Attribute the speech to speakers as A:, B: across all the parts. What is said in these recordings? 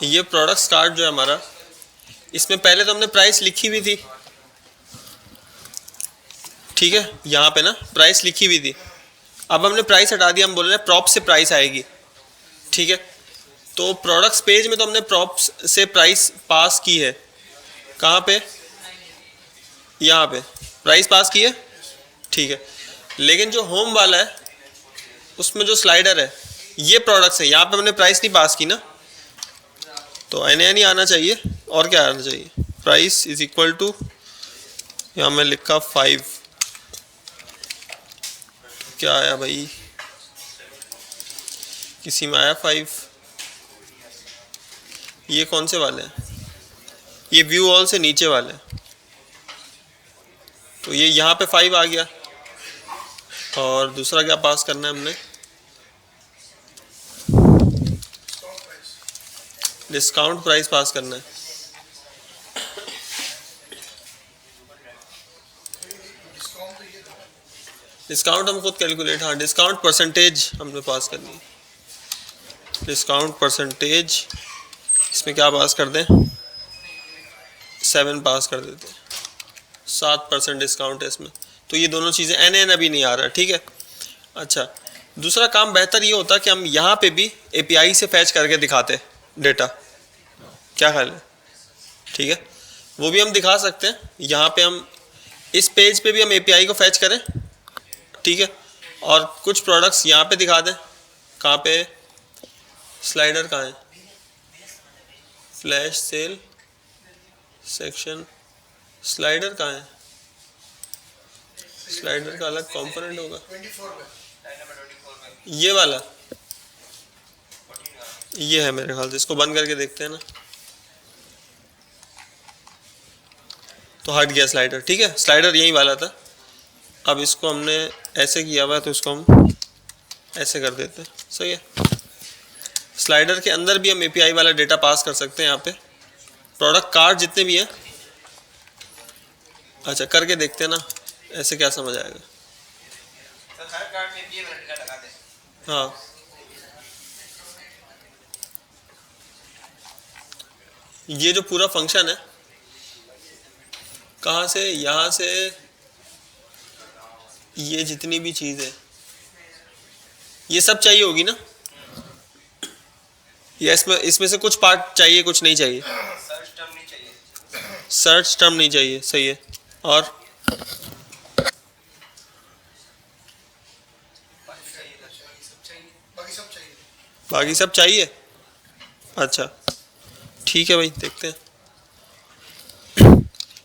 A: ये products card जो है हमारा, इसमें पहले तो हमने प्राइस लिखी हुई थी, ठीक है, यहाँ पे ना प्राइस लिखी हुई थी। अब हमने प्राइस हटा दिया, हम बोल रहे हैं प्रॉप से प्राइस आएगी, ठीक है। तो प्रोडक्ट्स पेज में तो हमने प्रॉप्स से प्राइस पास की है, कहाँ पे, यहाँ पे प्राइस पास की है, ठीक है। लेकिन जो होम वाला है उसमें जो स्लाइडर है ये प्रोडक्ट्स है, यहाँ पे हमने प्राइस नहीं पास की ना, तो एन नहीं आना चाहिए, और क्या आना चाहिए, प्राइस इज इक्वल टू, यहाँ मैं लिखा 5, क्या आया भाई, किसी में आया 5, ये कौन से वाले हैं, ये व्यू ऑल से नीचे वाले, तो ये यहाँ पे 5 आ गया। और दूसरा क्या पास करना है हमने, डिस्काउंट प्राइस पास करना है। डिस्काउंट हम खुद कैलकुलेट, हाँ डिस्काउंट परसेंटेज हमने पास करनी है, डिस्काउंट परसेंटेज, इसमें क्या पास कर दें, 7 पास कर देते हैं, 7% डिस्काउंट है इसमें। तो ये दोनों चीज़ें एन अभी नहीं आ रहा, ठीक है। अच्छा, दूसरा काम बेहतर ये होता कि हम यहाँ पे भी एपीआई से फैच करके दिखाते डेटा, क्या ख्याल है, ठीक है, वो भी हम दिखा सकते हैं। यहाँ पे हम इस पेज पे भी हम एपीआई को फैच करें, ठीक है, और कुछ प्रोडक्ट्स यहाँ पे दिखा दें, कहाँ पे, स्लाइडर कहाँ है, फ्लैश सेल सेक्शन, स्लाइडर कहाँ है, स्लाइडर का अलग कंपोनेंट होगा, ये वाला, ये है मेरे ख्याल से, इसको बंद करके देखते हैं ना, तो हट गया स्लाइडर, ठीक है, स्लाइडर यही वाला था। अब इसको हमने ऐसे किया हुआ है तो इसको हम ऐसे कर देते हैं, सही है। स्लाइडर के अंदर भी हम एपीआई वाला डेटा पास कर सकते हैं, यहाँ पे प्रोडक्ट कार्ड जितने भी हैं, अच्छा करके देखते हैं ना, ऐसे क्या समझ आएगा, हर कार्ड में ये मिनट का लगा दें, हाँ ये जो पूरा फंक्शन है, कहाँ से, यहाँ से, ये जितनी भी चीज़ है ये सब चाहिए होगी ना, या इसमें से कुछ पार्ट चाहिए, कुछ नहीं चाहिए, सर्च टर्म नहीं चाहिए, सर्च टर्म नहीं चाहिए, सही है, और बाकी सब चाहिए, अच्छा ठीक है भाई, देखते हैं।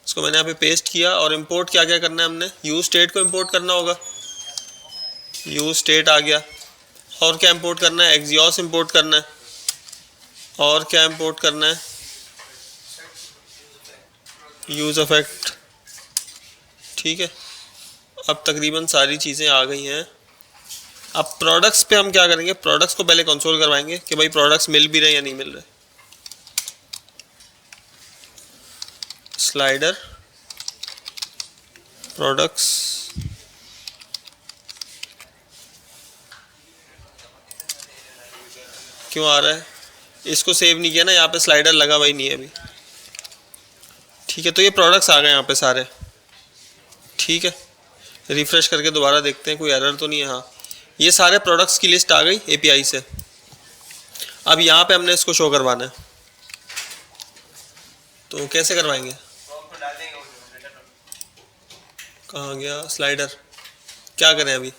A: इसको मैंने यहाँ पे पेस्ट किया, और इंपोर्ट क्या क्या करना है हमने, यूज स्टेट को इंपोर्ट करना होगा, यूज स्टेट आ गया, और क्या इंपोर्ट करना है, एक्सियोस इंपोर्ट करना है, और क्या इंपोर्ट करना है, यूज इफेक्ट, ठीक है। अब तकरीबन सारी चीज़ें आ गई हैं। अब प्रोडक्ट्स पे हम क्या करेंगे, प्रोडक्ट्स को पहले कंसोल करवाएंगे कि भाई प्रोडक्ट्स मिल भी रहे या नहीं मिल रहे। स्लाइडर प्रोडक्ट्स, क्यों आ रहा है, इसको सेव नहीं किया ना, यहाँ पे स्लाइडर लगा हुआ ही नहीं है अभी, ठीक है। तो ये प्रोडक्ट्स आ गए यहाँ पे सारे, ठीक है। रिफ्रेश करके दोबारा देखते हैं कोई एरर तो नहीं है, हाँ ये सारे प्रोडक्ट्स की लिस्ट आ गई एपीआई से। अब यहाँ पे हमने इसको शो करवाना है, तो कैसे करवाएंगे, कहाँ गया स्लाइडर, क्या करें अभी,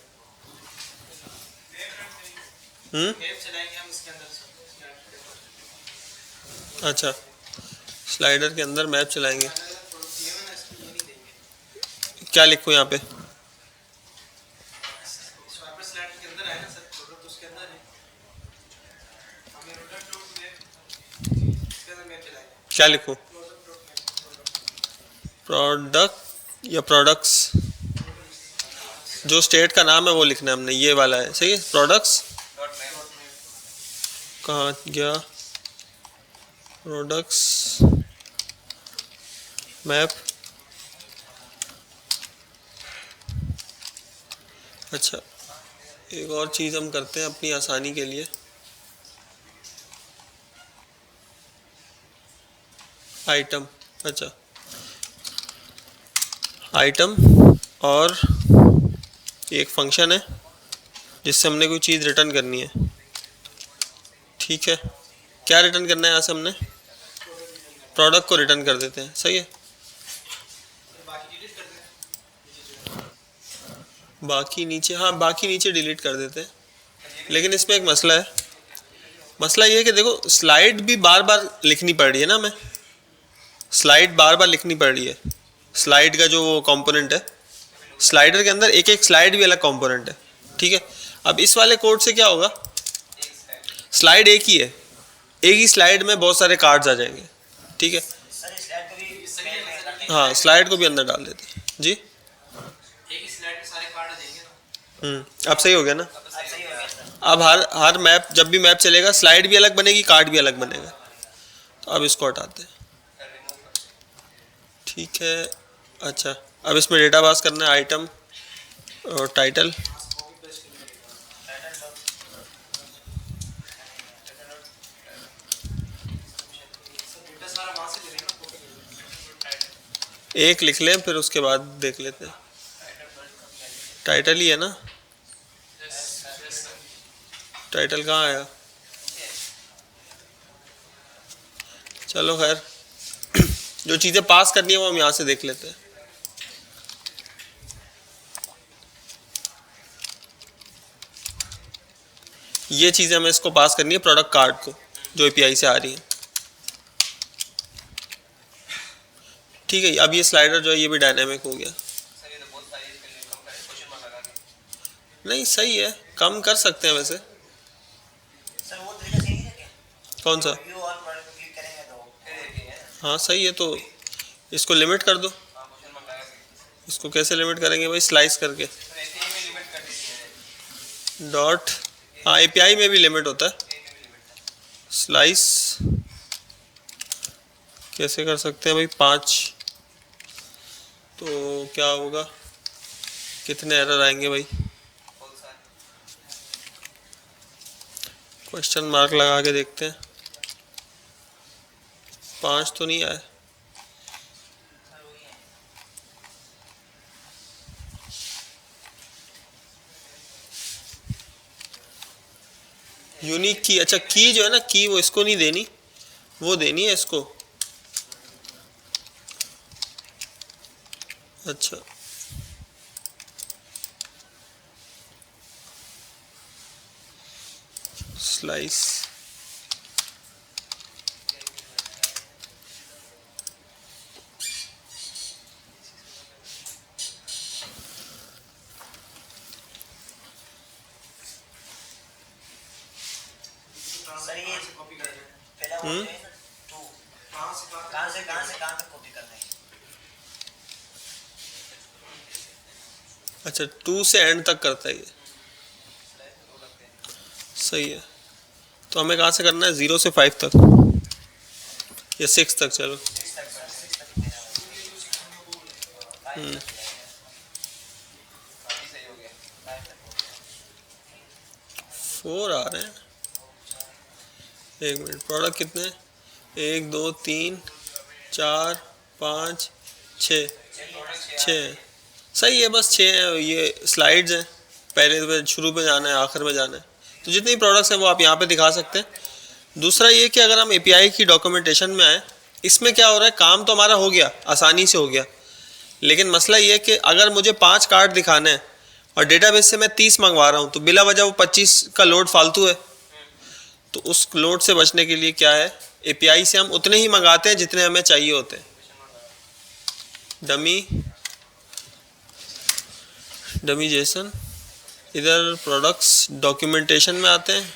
A: अच्छा स्लाइडर के अंदर मैप चलाएंगे, क्या लिखूँ यहाँ पे, क्या लिखूँ, प्रोडक्ट या प्रोडक्ट्स, जो स्टेट का नाम है वो लिखना है हमने, ये वाला है, सही है, प्रोडक्ट्स, कहाँ गया, प्रोडक्ट्स मैप, अच्छा एक और चीज़ हम करते हैं अपनी आसानी के लिए, आइटम, अच्छा आइटम, और एक फंक्शन है जिससे हमने कोई चीज़ रिटर्न करनी है। ठीक है, क्या रिटर्न करना है यहाँ से हमने? प्रोडक्ट को रिटर्न कर देते हैं, सही है। बाकी नीचे, हाँ बाकी नीचे डिलीट कर देते हैं, लेकिन इसमें एक मसला है। मसला ये है कि देखो स्लाइड भी बार बार लिखनी पड़ रही है ना हमें, स्लाइड बार बार लिखनी पड़ रही है। स्लाइड का जो वो कंपोनेंट है, स्लाइडर के अंदर एक एक स्लाइड भी अलग कंपोनेंट है। ठीक है, अब इस वाले कोड से क्या होगा, स्लाइड एक ही है, एक ही स्लाइड में बहुत सारे कार्ड्स आ जाएंगे। ठीक है, हाँ स्लाइड को भी अंदर डाल देते हैं जी। अब सही हो गया ना। अब हर मैप, जब भी मैप चलेगा स्लाइड भी अलग बनेगी, कार्ड भी अलग बनेगा। तो अब इसको हटाते हैं। ठीक है, अच्छा अब इसमें डेटा पास करना है, आइटम और टाइटल। एक लिख लें फिर उसके बाद देख लेते हैं। टाइटल ही है ना, टाइटल कहाँ आया? चलो खैर, जो चीज़ें पास करनी है वो हम यहाँ से देख लेते हैं। ये चीज़ें हमें इसको पास करनी है, प्रोडक्ट कार्ड को, जो एपीआई से आ रही है। ठीक है, अब ये स्लाइडर जो है ये भी डायनेमिक हो गया। नहीं सही है, कम कर सकते हैं वैसे। कौन सा? हाँ सही है, तो इसको लिमिट कर दो। इसको कैसे लिमिट करेंगे भाई? स्लाइस करके डॉट, हाँ एपीआई में भी लिमिट होता है। स्लाइस कैसे कर सकते हैं भाई? 5, तो क्या होगा, कितने एरर आएंगे भाई? क्वेश्चन मार्क लगा के देखते हैं। 5 तो नहीं आए। यूनिक की, अच्छा की जो है ना, की वो इसको नहीं देनी, वो देनी है इसको। अच्छा स्लाइस, अच्छा 2 से एंड तक करता है ये, सही है। तो हमें कहाँ से करना है? 0 से 5 तक या 6 तक? चलो 4 आ रहे हैं। एक मिनट, प्रोडक्ट कितने? 1 2 3 4 5 6, 6 सही है, बस 6 है। ये स्लाइड्स हैं, पहले पे शुरू में जाना है, आखिर में जाना है। तो जितनी प्रोडक्ट्स हैं वो आप यहाँ पे दिखा सकते हैं। दूसरा ये कि अगर हम एपीआई की डॉक्यूमेंटेशन में आए, इसमें क्या हो रहा है, काम तो हमारा हो गया, आसानी से हो गया, लेकिन मसला ये है कि अगर मुझे 5 कार्ड दिखाने हैं और डेटाबेस से मैं 30 मंगवा रहा हूँ, तो बिला वजह वो 25 का लोड फालतू है। तो उस लोड से बचने के लिए क्या है, एपीआई से हम उतने ही मंगाते हैं जितने हमें चाहिए होते हैं। डमी जेसन, इधर प्रोडक्ट्स डॉक्यूमेंटेशन में आते हैं,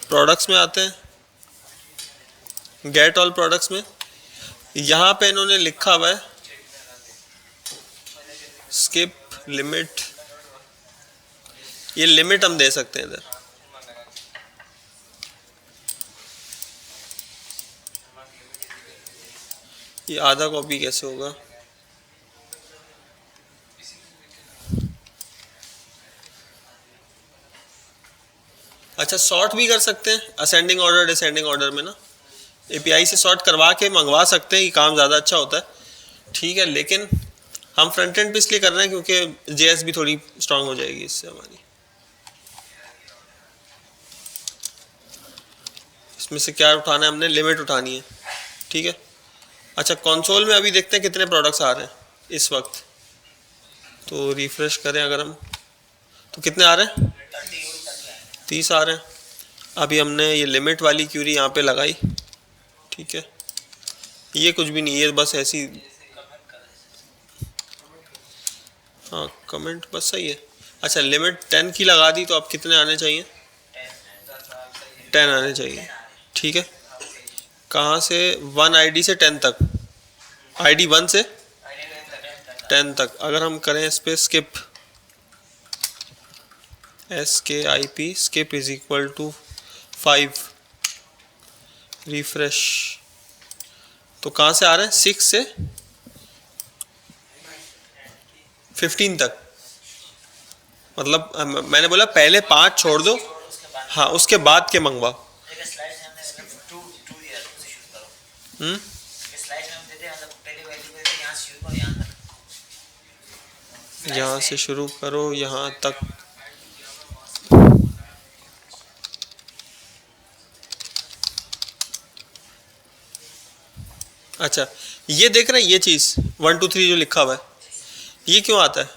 A: प्रोडक्ट्स में आते हैं, गेट ऑल प्रोडक्ट्स में। यहाँ पे इन्होंने लिखा हुआ है स्किप लिमिट, ये लिमिट हम दे सकते हैं इधर। ये आधा कॉपी कैसे होगा? अच्छा सॉर्ट भी कर सकते हैं असेंडिंग ऑर्डर डिसेंडिंग ऑर्डर में ना, एपीआई से सॉर्ट करवा के मंगवा सकते हैं, ये काम ज़्यादा अच्छा होता है, ठीक है। लेकिन हम फ्रंट एंड पे इसलिए कर रहे हैं क्योंकि जेएस भी थोड़ी स्ट्रांग हो जाएगी इससे हमारी। इसमें से क्या उठाना है हमने, लिमिट उठानी है, ठीक है। अच्छा, कंसोल में अभी देखते हैं कितने प्रोडक्ट्स आ रहे हैं इस वक्त। तो रिफ्रेश करें अगर हम, तो कितने आ रहे हैं, 30 आ रहे हैं। अभी हमने ये लिमिट वाली क्यूरी यहाँ पे लगाई, ठीक है। ये कुछ भी नहीं, ये बस ऐसी, हाँ कमेंट बस सही है। अच्छा, लिमिट 10 की लगा दी, तो अब कितने आने चाहिए, 10 आने चाहिए, ठीक है। कहाँ से, 1 आईडी से 10 तक, आईडी 1 से 10 तक। अगर हम करें इस पर skip, SKIP skip is equal to 5, refresh, तो कहाँ से आ रहे हैं, 6 से 15 तक। मतलब मैंने बोला पहले 5 छोड़ दो, हाँ उसके बाद के मंगवाओ। यहाँ से शुरू करो यहाँ तक। अच्छा, ये देख रहे हैं, ये चीज़ 1 2 3 जो लिखा हुआ है, ये क्यों आता है,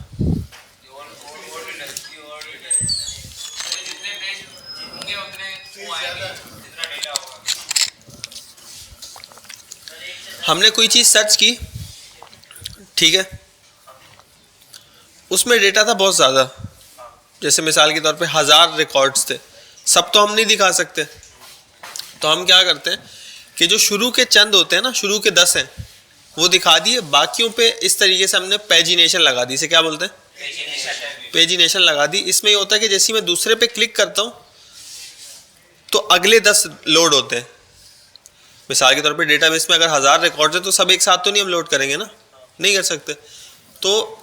A: हमने कोई चीज़ सर्च की, ठीक है, उसमें डेटा था बहुत ज़्यादा, जैसे मिसाल के तौर पे 1000 रिकॉर्ड्स थे, सब तो हम नहीं दिखा सकते। तो हम क्या करते हैं कि जो शुरू के चंद होते हैं ना, शुरू के 10 हैं वो दिखा दिए, बाकियों पे इस तरीके से हमने पेजिनेशन लगा दी। इसे क्या बोलते हैं, पेजिनेशन लगा दी। इसमें ये होता है कि जैसे मैं दूसरे पे क्लिक करता हूँ तो अगले 10 लोड होते हैं। मिसाल के तौर पे डेटाबेस में अगर 1000 रिकॉर्ड्स है तो सब एक साथ तो नहीं हम लोड करेंगे ना, नहीं कर सकते। तो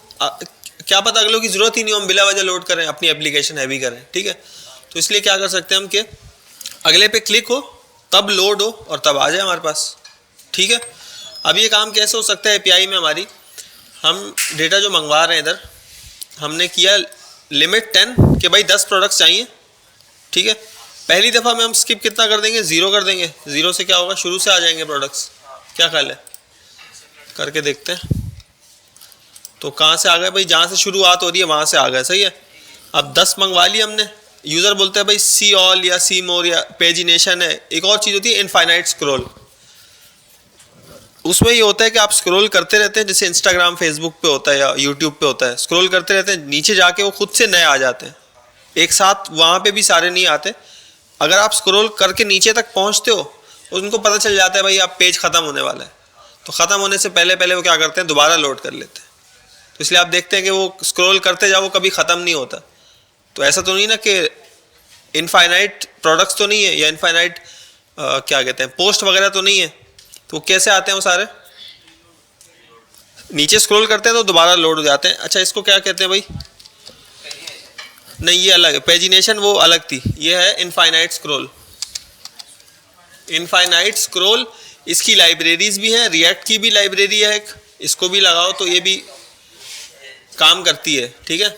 A: क्या पता अगलों की ज़रूरत ही नहीं हो, हम बिला वजह लोड करें, अपनी एप्लीकेशन हैवी करें, ठीक है। तो इसलिए क्या कर सकते हैं हम कि अगले पे क्लिक हो तब लोड हो और तब आ जाए हमारे पास, ठीक है। अब ये काम कैसे हो सकता है एपीआई में हमारी, हम डेटा जो मंगवा रहे हैं इधर हमने किया लिमिट 10 कि भाई 10 प्रोडक्ट्स चाहिए, ठीक है। पहली दफ़ा में हम स्किप कितना कर देंगे, 0 कर देंगे। 0 से क्या होगा, शुरू से आ जाएंगे प्रोडक्ट्स। क्या ख्याल है, करके देखते हैं। तो कहाँ से आ गए भाई, जहाँ से शुरुआत हो रही है वहाँ से आ गए, सही है। अब 10 मंगवा लिए हमने। यूज़र बोलते हैं भाई सी ऑल या सी मोर या पेजिनेशन है। एक और चीज़ होती है इनफाइनाइट स्क्रॉल, उसमें ये होता है कि आप स्क्रॉल करते रहते हैं, जैसे इंस्टाग्राम फेसबुक पे होता है या यूट्यूब पे होता है, स्क्रॉल करते रहते हैं, नीचे जाके वो खुद से नए आ जाते हैं, एक साथ वहाँ पे भी सारे नहीं आते। अगर आप स्क्रॉल करके नीचे तक पहुँचते हो, उनको पता चल जाता है भाई आप पेज ख़त्म होने वाला है, तो ख़त्म होने से पहले पहले वो क्या करते हैं, दोबारा लोड कर लेते हैं। तो इसलिए आप देखते हैं कि वो स्क्रॉल करते जाओ, वो कभी ख़त्म नहीं होता। तो ऐसा तो नहीं ना कि इनफाइनाइट प्रोडक्ट्स तो नहीं है, या इनफाइनाइट क्या कहते हैं, पोस्ट वगैरह तो नहीं है। तो कैसे आते हैं वो सारे, नीचे स्क्रॉल करते हैं तो दोबारा लोड हो जाते हैं। अच्छा, इसको क्या कहते हैं भाई, नहीं ये अलग है, पेजिनेशन वो अलग थी, ये है इनफाइनाइट स्क्रॉल। इनफाइनाइट स्क्रॉल इसकी लाइब्रेरीज भी हैं, रिएक्ट की भी लाइब्रेरी है एक, इसको भी लगाओ तो ये भी काम करती है, ठीक है।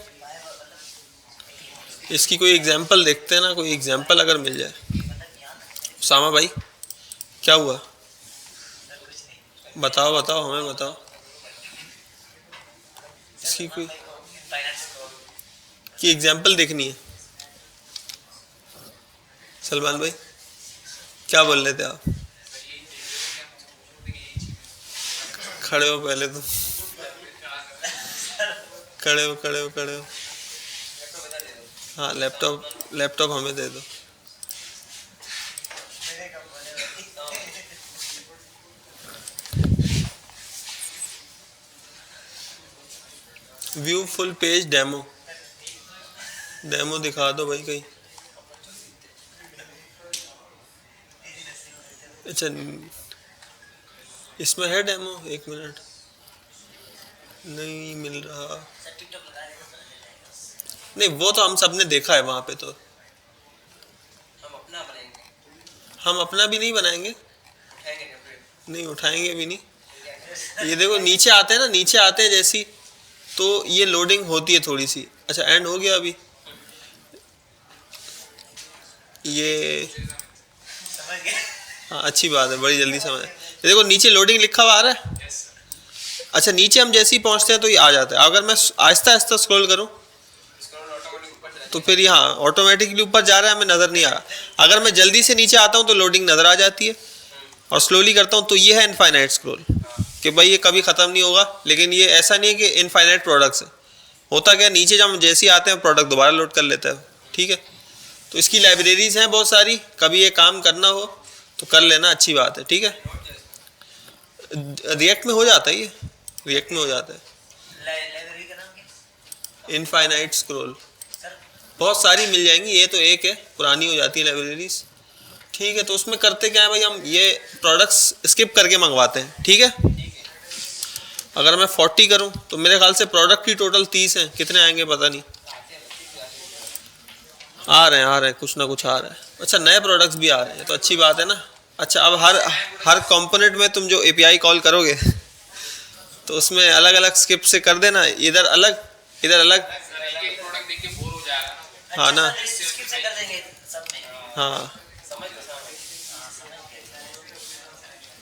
A: इसकी कोई एग्जांपल देखते हैं ना, कोई एग्जांपल अगर मिल जाए। उसामा भाई क्या हुआ, बताओ बताओ हमें बताओ, इसकी कोई की एग्जांपल देखनी है। सलमान भाई क्या बोल रहे थे आप, खड़े हो पहले तो, खड़े हो खड़े हो खड़े हो। हाँ लैपटॉप, लैपटॉप हमें दे दो। View full page demo, demo दिखा दो भाई कहीं। अच्छा इसमें है डेमो, एक मिनट, नहीं मिल रहा। नहीं वो तो हम सब ने देखा है वहाँ पे, तो हम अपना भी नहीं बनाएंगे, नहीं उठाएंगे भी नहीं। ये देखो नीचे आते हैं ना, नीचे आते हैं जैसी, तो ये लोडिंग होती है थोड़ी सी। अच्छा एंड हो गया अभी ये। हाँ अच्छी बात है, बड़ी जल्दी समझ। ये देखो नीचे लोडिंग लिखा हुआ आ रहा है। अच्छा नीचे हम जैसे ही पहुंचते हैं तो ये आ जाता है। अगर मैं आहिस्ता आहिस्ता स्क्रॉल करूं तो फिर यहाँ ऑटोमेटिकली ऊपर जा रहा है, हमें नज़र नहीं आ रहा। अगर मैं जल्दी से नीचे आता हूँ तो लोडिंग नज़र आ जाती है, और स्लोली करता हूँ तो ये है इनफाइनाइट स्क्रॉल, कि भाई ये कभी ख़त्म नहीं होगा। लेकिन ये ऐसा नहीं है कि इनफाइनाइट प्रोडक्ट्स है। होता क्या, नीचे जब हम जैसे ही आते हैं प्रोडक्ट दोबारा लोड कर लेता है। ठीक है, तो इसकी लाइब्रेरीज हैं बहुत सारी, कभी ये काम करना हो तो कर लेना, अच्छी बात है। ठीक है, रिएक्ट में हो जाता है, ये रिएक्ट में हो जाता है।
B: लाइब्रेरी का नाम क्या?
A: इनफाइनाइट स्क्रॉल बहुत सारी मिल जाएंगी, ये तो एक है, पुरानी हो जाती है लाइब्रेरीज। ठीक है, तो उसमें करते क्या है भाई, हम ये प्रोडक्ट्स स्किप करके मंगवाते हैं। ठीक है, अगर मैं 40 करूं तो मेरे ख्याल से प्रोडक्ट की टोटल 30 हैं, कितने आएंगे पता नहीं। आ रहे हैं कुछ ना कुछ आ रहा है। अच्छा नए प्रोडक्ट्स भी आ रहे हैं तो अच्छी बात है ना। अच्छा अब हर कंपोनेंट में तुम जो एपीआई कॉल करोगे तो उसमें अलग अलग स्किप से कर देना, इधर अलग इधर अलग। हाँ ना,
B: स्किप से कर देंगे सब में।
A: हाँ
B: समझ लो।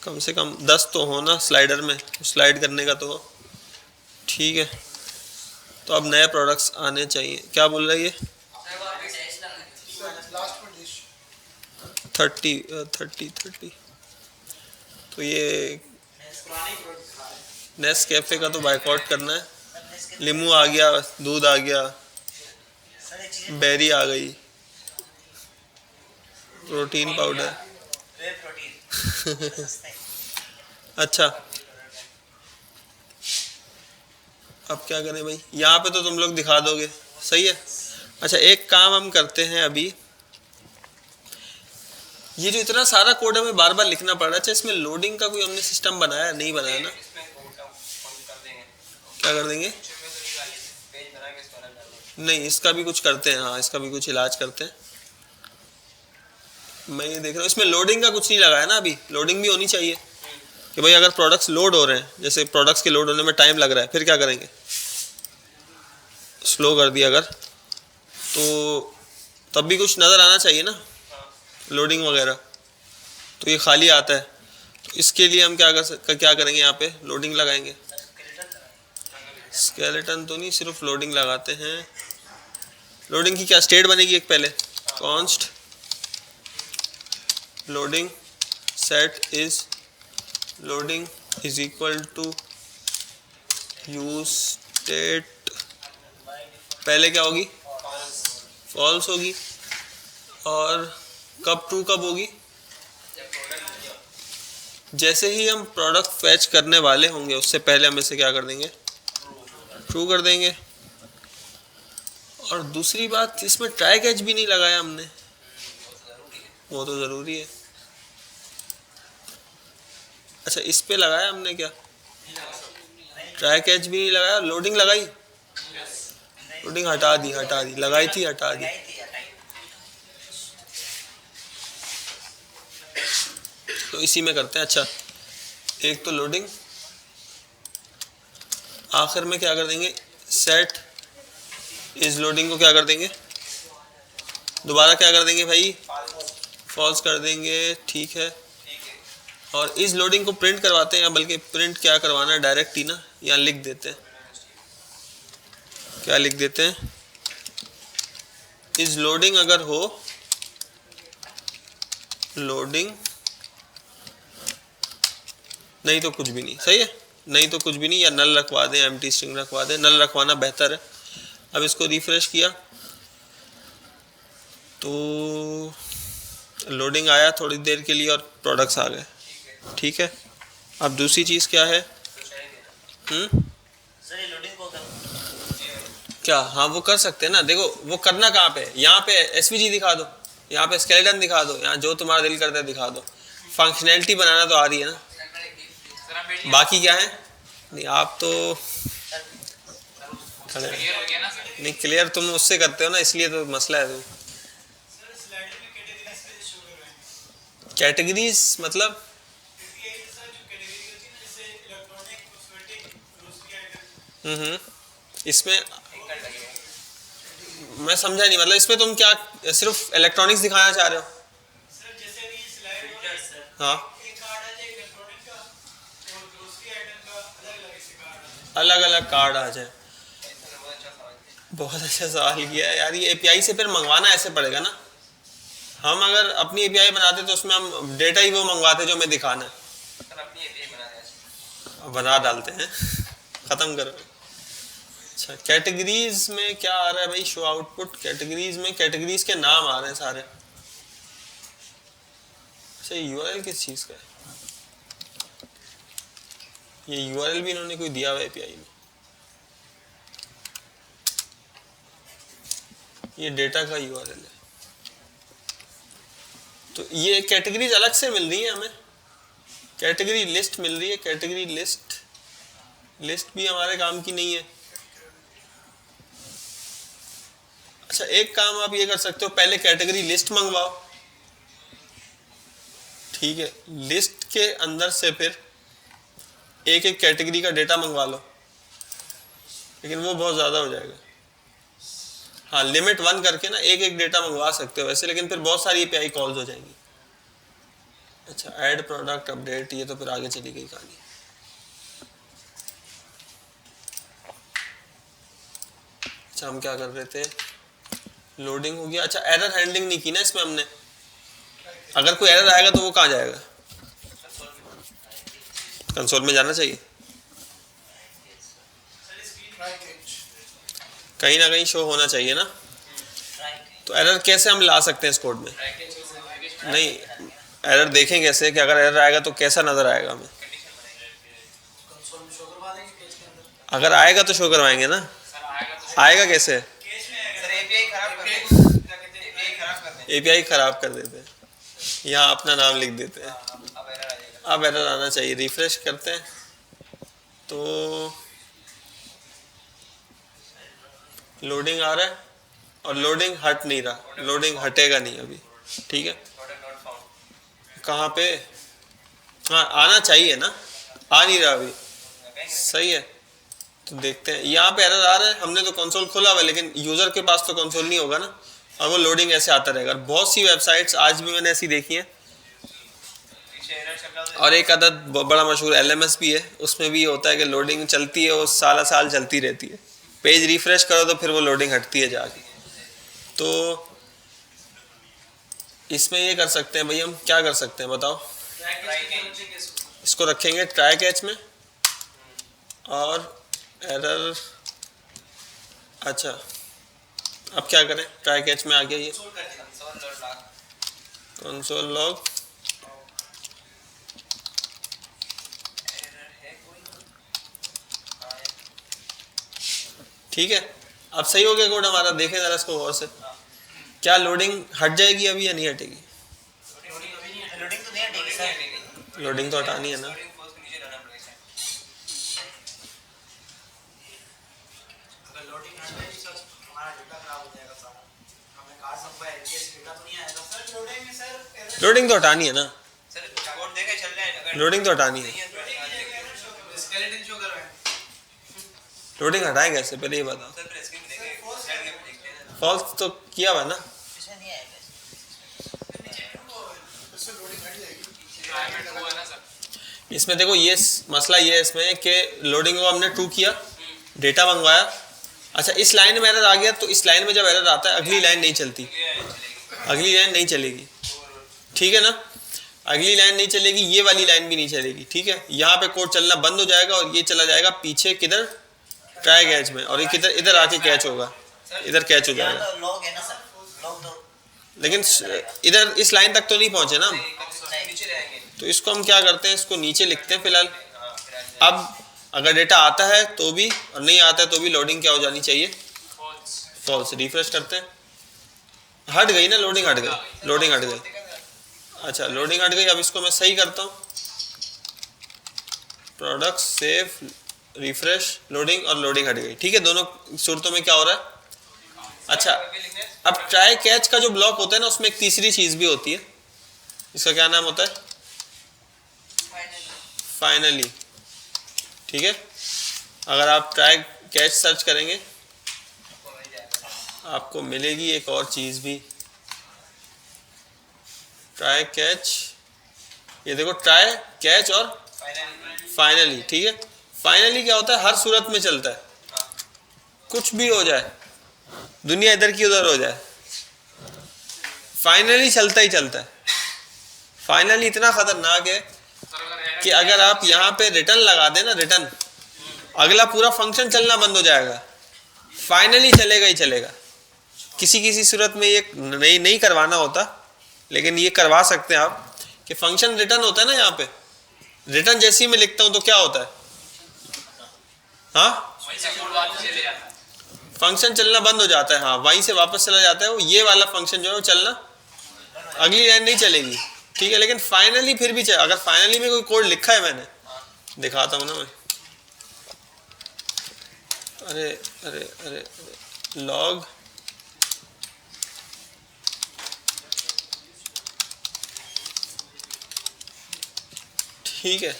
A: कम से कम 10 तो हो ना स्लाइडर में, स्लाइड करने का तो हो। ठीक है, तो अब नए प्रोडक्ट्स आने चाहिए। क्या बोल रहा है ये 30 तो ये नेस कैफे का तो बाइकआउट करना है। लीमू आ गया, दूध आ गया, बेरी आ गई, प्रोटीन पाउडर। अच्छा अब क्या करें भाई, यहाँ पे तो तुम लोग दिखा दोगे, सही है। अच्छा एक काम हम करते हैं अभी, ये जो इतना सारा कोड हमें बार बार लिखना पड़ रहा है, अच्छा इसमें लोडिंग का कोई हमने सिस्टम बनाया नहीं? बनाया ना, क्या कर देंगे? नहीं इसका भी कुछ करते हैं, हाँ इसका भी कुछ इलाज करते हैं। मैं ये देख रहा हूँ इसमें लोडिंग का कुछ नहीं लगाया ना अभी। लोडिंग भी होनी चाहिए कि भाई अगर प्रोडक्ट्स लोड हो रहे हैं, जैसे प्रोडक्ट्स के लोड होने में टाइम लग रहा है, फिर क्या करेंगे? स्लो कर दिया अगर तो तब भी कुछ नज़र आना चाहिए ना, लोडिंग वगैरह। तो ये खाली आता है, तो इसके लिए हम क्या करेंगे, यहाँ पे लोडिंग लगाएंगे। स्केलेटन तो नहीं, सिर्फ लोडिंग लगाते हैं। लोडिंग की क्या स्टेट बनेगी एक पहले, const loading set is loading is equal to use state. पहले क्या होगी, फॉल्स होगी, और कब ट्रू कब होगी, जैसे ही हम प्रोडक्ट फैच करने वाले होंगे उससे पहले हम इसे क्या कर देंगे, ट्रू कर देंगे। और दूसरी बात, इसमें ट्राई कैच भी नहीं लगाया हमने, वो तो ज़रूरी है। अच्छा इस पे लगाया हमने क्या, ट्राई कैच भी नहीं लगाया। लोडिंग लगाई, लोडिंग हटा दी, लगाई थी हटा दी। तो इसी में करते हैं। अच्छा एक तो लोडिंग, आखिर में क्या कर देंगे, सेट इस लोडिंग को क्या कर देंगे, दोबारा क्या कर देंगे भाई, फॉल्स कर देंगे। ठीक है, और इस लोडिंग को प्रिंट करवाते हैं, या बल्कि प्रिंट क्या करवाना है डायरेक्ट ही ना, यहाँ लिख देते हैं। क्या लिख देते हैं, इस लोडिंग अगर हो, लोडिंग नहीं तो कुछ भी नहीं, सही है, नहीं तो कुछ भी नहीं, या नल रखवा दें, एम्प्टी स्ट्रिंग रखवा दें। नल रखवाना बेहतर है। अब इसको रिफ्रेश किया तो लोडिंग आया थोड़ी देर के लिए और प्रोडक्ट्स आ गए। ठीक है, अब दूसरी चीज़ क्या है, क्या, हाँ वो कर सकते हैं ना। देखो वो करना कहाँ पे, यहाँ पे एसवीजी दिखा दो, यहाँ पे स्केलेटन दिखा दो, यहाँ जो तुम्हारा दिल करता है दिखा दो। फंक्शनैलिटी बनाना तो आ रही है ना, बाकी क्या है नहीं। आप तो नहीं, क्लियर तुम उससे करते हो ना, इसलिए तो मसला है। तो कैटेगरीज मतलब इसमें मैं समझा नहीं, मतलब इसमें तुम क्या सिर्फ इलेक्ट्रॉनिक्स दिखाना चाह रहे हो?
C: सर जैसे अभी स्लाइड हो
A: हाँ,
C: एक कार्ड आ जाए इलेक्ट्रॉनिक का और ग्रोसरी आइटम का अलग अलग ऐसे कार्ड आ जाए।
A: अलग अलग कार्ड आ जाए। बहुत अच्छा सवाल किया है यार। ये एपीआई से फिर मंगवाना ऐसे पड़ेगा ना। हम अगर अपनी एपीआई बनाते तो उसमें हम डेटा ही वो मंगवाते जो हमें दिखाना है। बना डालते हैं। खत्म करो। अच्छा, कैटेगरीज में क्या आ रहा है भाई? शो आउटपुट कैटेगरीज में कैटेगरीज के नाम आ रहे हैं सारे। अच्छा, यूआरएल किस चीज का है? ये यूआरएल भी इन्होंने कोई दिया हुआ है एपीआई में। ये डेटा का यूआरएल है। तो ये कैटेगरीज अलग से मिल रही है हमें। कैटेगरी लिस्ट मिल रही है। कैटेगरी लिस्ट भी हमारे काम की नहीं है। अच्छा, एक काम आप ये कर सकते हो, पहले कैटेगरी लिस्ट मंगवाओ, ठीक है, लिस्ट के अंदर से फिर एक एक कैटेगरी का डेटा मंगवा लो, लेकिन वो बहुत ज़्यादा हो जाएगा। हाँ, लिमिट 1 करके ना एक एक डेटा मंगवा सकते हो वैसे, लेकिन फिर बहुत सारी एपीआई कॉल्स हो जाएंगी। अच्छा, ऐड प्रोडक्ट अपडेट, ये तो फिर आगे चली गई कहानी। अच्छा, हम क्या कर रहे थे? लोडिंग हो गया। अच्छा, एरर हैंडलिंग नहीं की ना इसमें हमने। अगर कोई एरर आएगा तो वो कहाँ जाएगा? कंसोल में जाना चाहिए, कहीं ना कहीं शो होना चाहिए ना। तो एरर कैसे हम ला सकते हैं इस कोड में? नहीं, एरर देखें कैसे कि अगर एरर आएगा तो कैसा नजर आएगा हमें? अगर आएगा तो शो करवाएंगे ना। आएगा कैसे? एपीआई खराब कर देते हैं, यहाँ अपना नाम लिख देते हैं। अब एरर आना चाहिए। रिफ्रेश करते हैं तो लोडिंग आ रहा है और लोडिंग हट नहीं रहा। लोडिंग हटेगा नहीं अभी, ठीक है। कहाँ पे? हाँ, आना चाहिए ना, आ नहीं रहा अभी। सही है, तो देखते हैं। यहाँ पे एरर आ रहा है, हमने तो कंसोल खोला हुआ है, लेकिन यूजर के पास तो कंसोल नहीं होगा ना, और वो लोडिंग ऐसे आता रहेगा। बहुत सी वेबसाइट्स आज भी मैंने ऐसी देखी हैं, और एक आदत बड़ा मशहूर एलएमएस भी है, उसमें भी होता है कि लोडिंग चलती है, वो साल साल चलती रहती है। पेज रिफ्रेश करो तो फिर वो लोडिंग हटती है जाके। तो इसमें ये कर सकते हैं भाई, हम क्या कर सकते हैं बताओ? इसको रखेंगे ट्राई कैच में और एरर। अच्छा, अब क्या करें? ट्राई कैच में आ गया ये कंसोल लॉग। ठीक है, अब सही हो गया कोड हमारा। देखें जरा इसको गौर से, क्या लोडिंग हट जाएगी अभी या नहीं हटेगी?
B: लोडिंग तो नहीं हटेगी सर।
A: लोडिंग तो हटानी है ना। लोडिंग तो हटानी है ना। लोडिंग तो हटानी है। लोडिंग हटाएं कैसे, पहले ये बताओ। फॉल्स तो किया हुआ ना।
B: इसमें नहीं आएगा।
A: इसमें देखो, ये मसला ये है इसमें कि लोडिंग को हमने ट्रू किया, डेटा मंगवाया। अच्छा, इस लाइन में एरर आ गया, तो इस लाइन में जब एरर आता है अगली लाइन नहीं चलती, अगली लाइन नहीं चलेगी, ठीक है ना। अगली लाइन नहीं चलेगी, ये वाली लाइन भी नहीं चलेगी, ठीक है। यहाँ पे कोड चलना बंद हो जाएगा और ये चला जाएगा पीछे किधर? ट्राई कैच में, और ये किधर? इधर आके कैच होगा, इधर कैच हो जाएगा।
B: तो लॉग है ना सर, लॉग दो।
A: लेकिन इधर इस लाइन तक तो नहीं पहुंचे ना हम। तो इसको हम क्या करते हैं, इसको नीचे लिखते हैं फिलहाल। अब अगर डेटा आता है तो भी और नहीं आता है तो भी लोडिंग क्या हो जानी चाहिए? फॉल्स। रिफ्रेश करते हैं, हट गई ना लोडिंग, हट गई, लोडिंग हट गई। अच्छा, लोडिंग हट गई। अब इसको मैं सही करता हूँ, प्रोडक्ट सेव रिफ्रेश लोडिंग, और लोडिंग हट गई, ठीक है। दोनों सूरतों में क्या हो रहा है? अच्छा, अब ट्राई कैच का जो ब्लॉक होता है ना, उसमें एक तीसरी चीज भी होती है, इसका क्या नाम होता है? फाइनली, ठीक है। अगर आप ट्राई कैच सर्च करेंगे आपको मिलेगी एक और चीज़ भी, ट्राई कैच, ये देखो ट्राई कैच और फाइनली। ठीक है, फाइनली क्या होता है, हर सूरत में चलता है, कुछ भी हो जाए, दुनिया इधर की उधर हो जाए, फाइनली चलता ही चलता है। फाइनली इतना खतरनाक है कि अगर आप यहाँ पे रिटर्न लगा दें ना, रिटर्न, अगला पूरा फंक्शन चलना बंद हो जाएगा, फाइनली चलेगा ही चलेगा। किसी किसी सूरत में ये नहीं करवाना होता, लेकिन ये करवा सकते हैं आप कि फंक्शन रिटर्न होता है ना, यहाँ पे रिटर्न जैसे ही मैं लिखता हूँ तो क्या होता है, हाँ फंक्शन चलना बंद हो जाता है, हाँ वहीं से वापस चला जाता है वो, ये वाला फंक्शन जो है वो चलना, अगली लाइन नहीं चलेगी। ठीक है, लेकिन फाइनली फिर भी अगर फाइनली में कोई कोड लिखा है, मैंने दिखाता हूँ ना मैं, अरे अरे अरे, अरे लॉग ठीक है,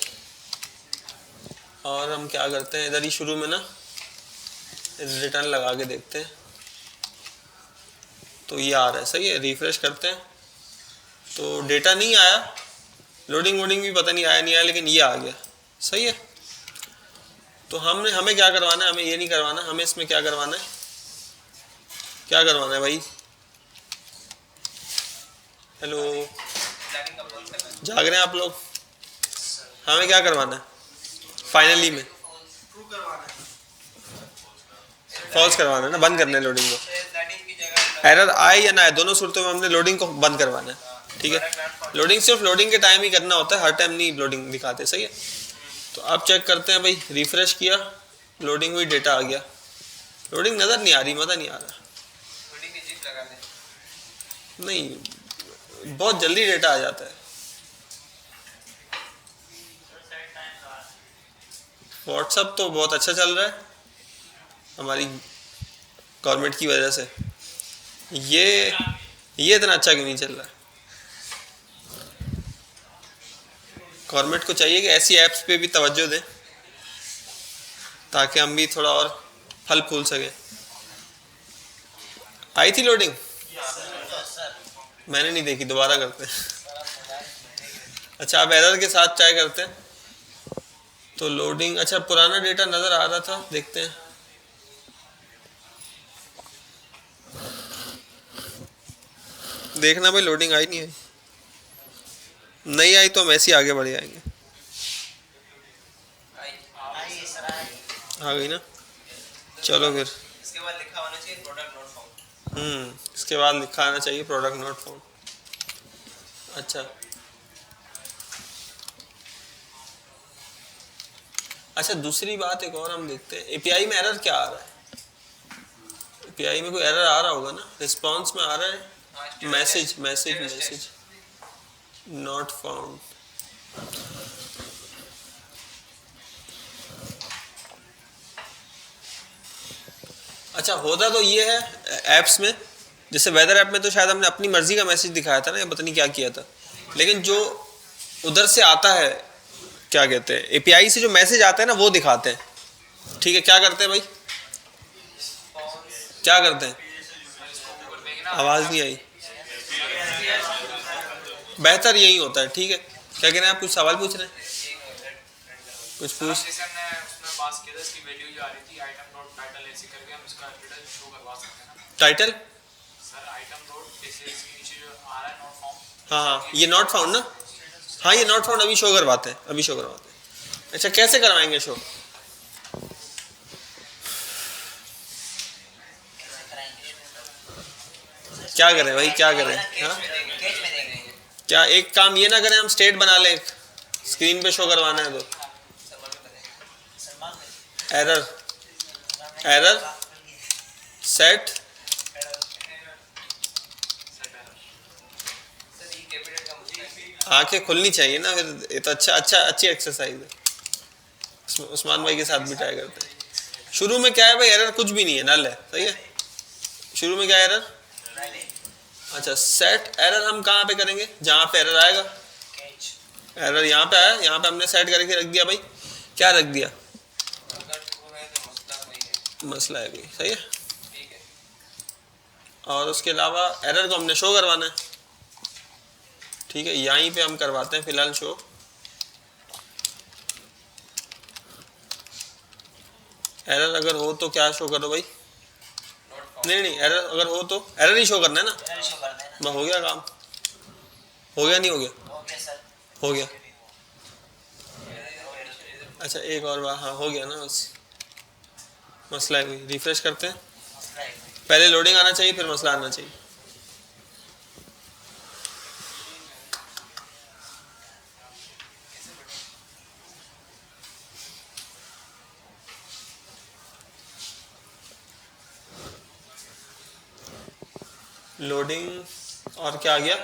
A: और हम क्या करते हैं इधर ही शुरू में ना रिटर्न लगा के देखते हैं, तो ये आ रहा है, सही है, रिफ्रेश करते हैं तो डेटा नहीं आया, लोडिंग वोडिंग भी पता नहीं आया नहीं आया, लेकिन ये आ गया, सही है। तो हमें क्या करवाना है, हमें ये नहीं करवाना, हमें इसमें क्या करवाना है, क्या करवाना है भाई, हेलो जाग रहे हैं आप लोग, हमें क्या करवाना है फाइनली में, फॉल्स करवाना है ना, बंद करना है लोडिंग को, एरर आए या ना आए दोनों सूरतों में हमने लोडिंग को बंद करवाना है। ठीक है, लोडिंग सिर्फ लोडिंग के टाइम ही करना होता है, हर टाइम नहीं लोडिंग दिखाते, सही है। तो अब चेक करते हैं भाई, रिफ्रेश किया, लोडिंग हुई, डेटा आ गया, लोडिंग नज़र नहीं आ रही, मज़ा नहीं आ रहा, नहीं बहुत जल्दी डेटा आ जाता है। व्हाट्सअप तो बहुत अच्छा चल रहा है हमारी गवर्नमेंट की वजह से, ये इतना अच्छा क्यों नहीं चल रहा है। गवर्नमेंट को चाहिए कि ऐसी ऐप्स पे भी तवज्जो दें ताकि हम भी थोड़ा और फल फूल सकें। आई थी लोडिंग, मैंने नहीं देखी, दोबारा करते हैं। अच्छा अब एरर के साथ ट्राई करते हैं, तो लोडिंग, अच्छा पुराना डेटा नज़र आ रहा था, देखते हैं, देखना भाई लोडिंग आई नहीं आई, नहीं आई तो हम ऐसे ही आगे बढ़ जाएंगे, आ गई ना, चलो फिर
B: इसके बाद लिखा होना चाहिए प्रोडक्ट नॉट फाउंड,
A: इसके बाद लिखा आना चाहिए प्रोडक्ट नॉट फाउंड। अच्छा अच्छा, दूसरी बात एक और हम देखते हैं, एपीआई में एरर क्या आ रहा है, एपीआई में कोई एरर आ रहा होगा ना, रिस्पांस में आ रहा है message message message not found. अच्छा होता तो ये है ऐप्स में, जैसे वेदर ऐप में तो शायद हमने अपनी मर्जी का मैसेज दिखाया था ना, या पता नहीं क्या किया था, लेकिन जो उधर से आता है, क्या कहते हैं, एपीआई से जो मैसेज आता है ना वो दिखाते हैं। ठीक है, क्या करते हैं भाई, क्या करते हैं, आवाज़ नहीं आई, बेहतर यही होता है। ठीक है, क्या कह रहे हैं आप, कुछ सवाल पूछ रहे हैं, कुछ पूछ, टाइटल, हाँ हाँ ये नॉट फाउंड ना, हाँ ये नॉट फाउंड अभी शो करवाते हैं, अभी शो करवाते हैं। अच्छा कैसे करवाएंगे शो, क्या करें भाई, क्या करें, हाँ क्या एक काम ये ना करें, हम स्टेट बना लें, स्क्रीन पे शो करवाना है तो, एरर एरर सेट, आंखें खुलनी चाहिए ना फिर, ये तो अच्छी एक्सरसाइज है। उस्मान भाई के साथ भी ट्राई करते हैं। शुरू में क्या है भाई, एरर कुछ भी नहीं है, नल है, सही है, शुरू में क्या एरर, अच्छा सेट एरर हम कहाँ पे करेंगे, जहाँ पे एरर आएगा, एरर यहाँ पे आया, यहाँ पे हमने सेट करके रख दिया भाई, क्या रख दिया, मसला है कोई, सही है।
B: ठीक है।
A: और उसके अलावा एरर को हमने शो करवाना है, ठीक है, यहीं पे हम करवाते हैं फिलहाल शो। एरर अगर हो तो क्या शो करो भाई, नहीं एरर अगर हो तो एरर ही शो करना है ना,
B: एरर शो करना है ना।
A: बस हो गया काम, हो गया नहीं हो गया,
B: ओके सर।
A: हो गया। अच्छा एक और बार, हाँ हो गया ना, बस मसला है कोई, रिफ्रेश करते हैं।
B: मसला है कोई।
A: पहले लोडिंग आना चाहिए फिर मसला आना चाहिए। लोडिंग और क्या आ गया,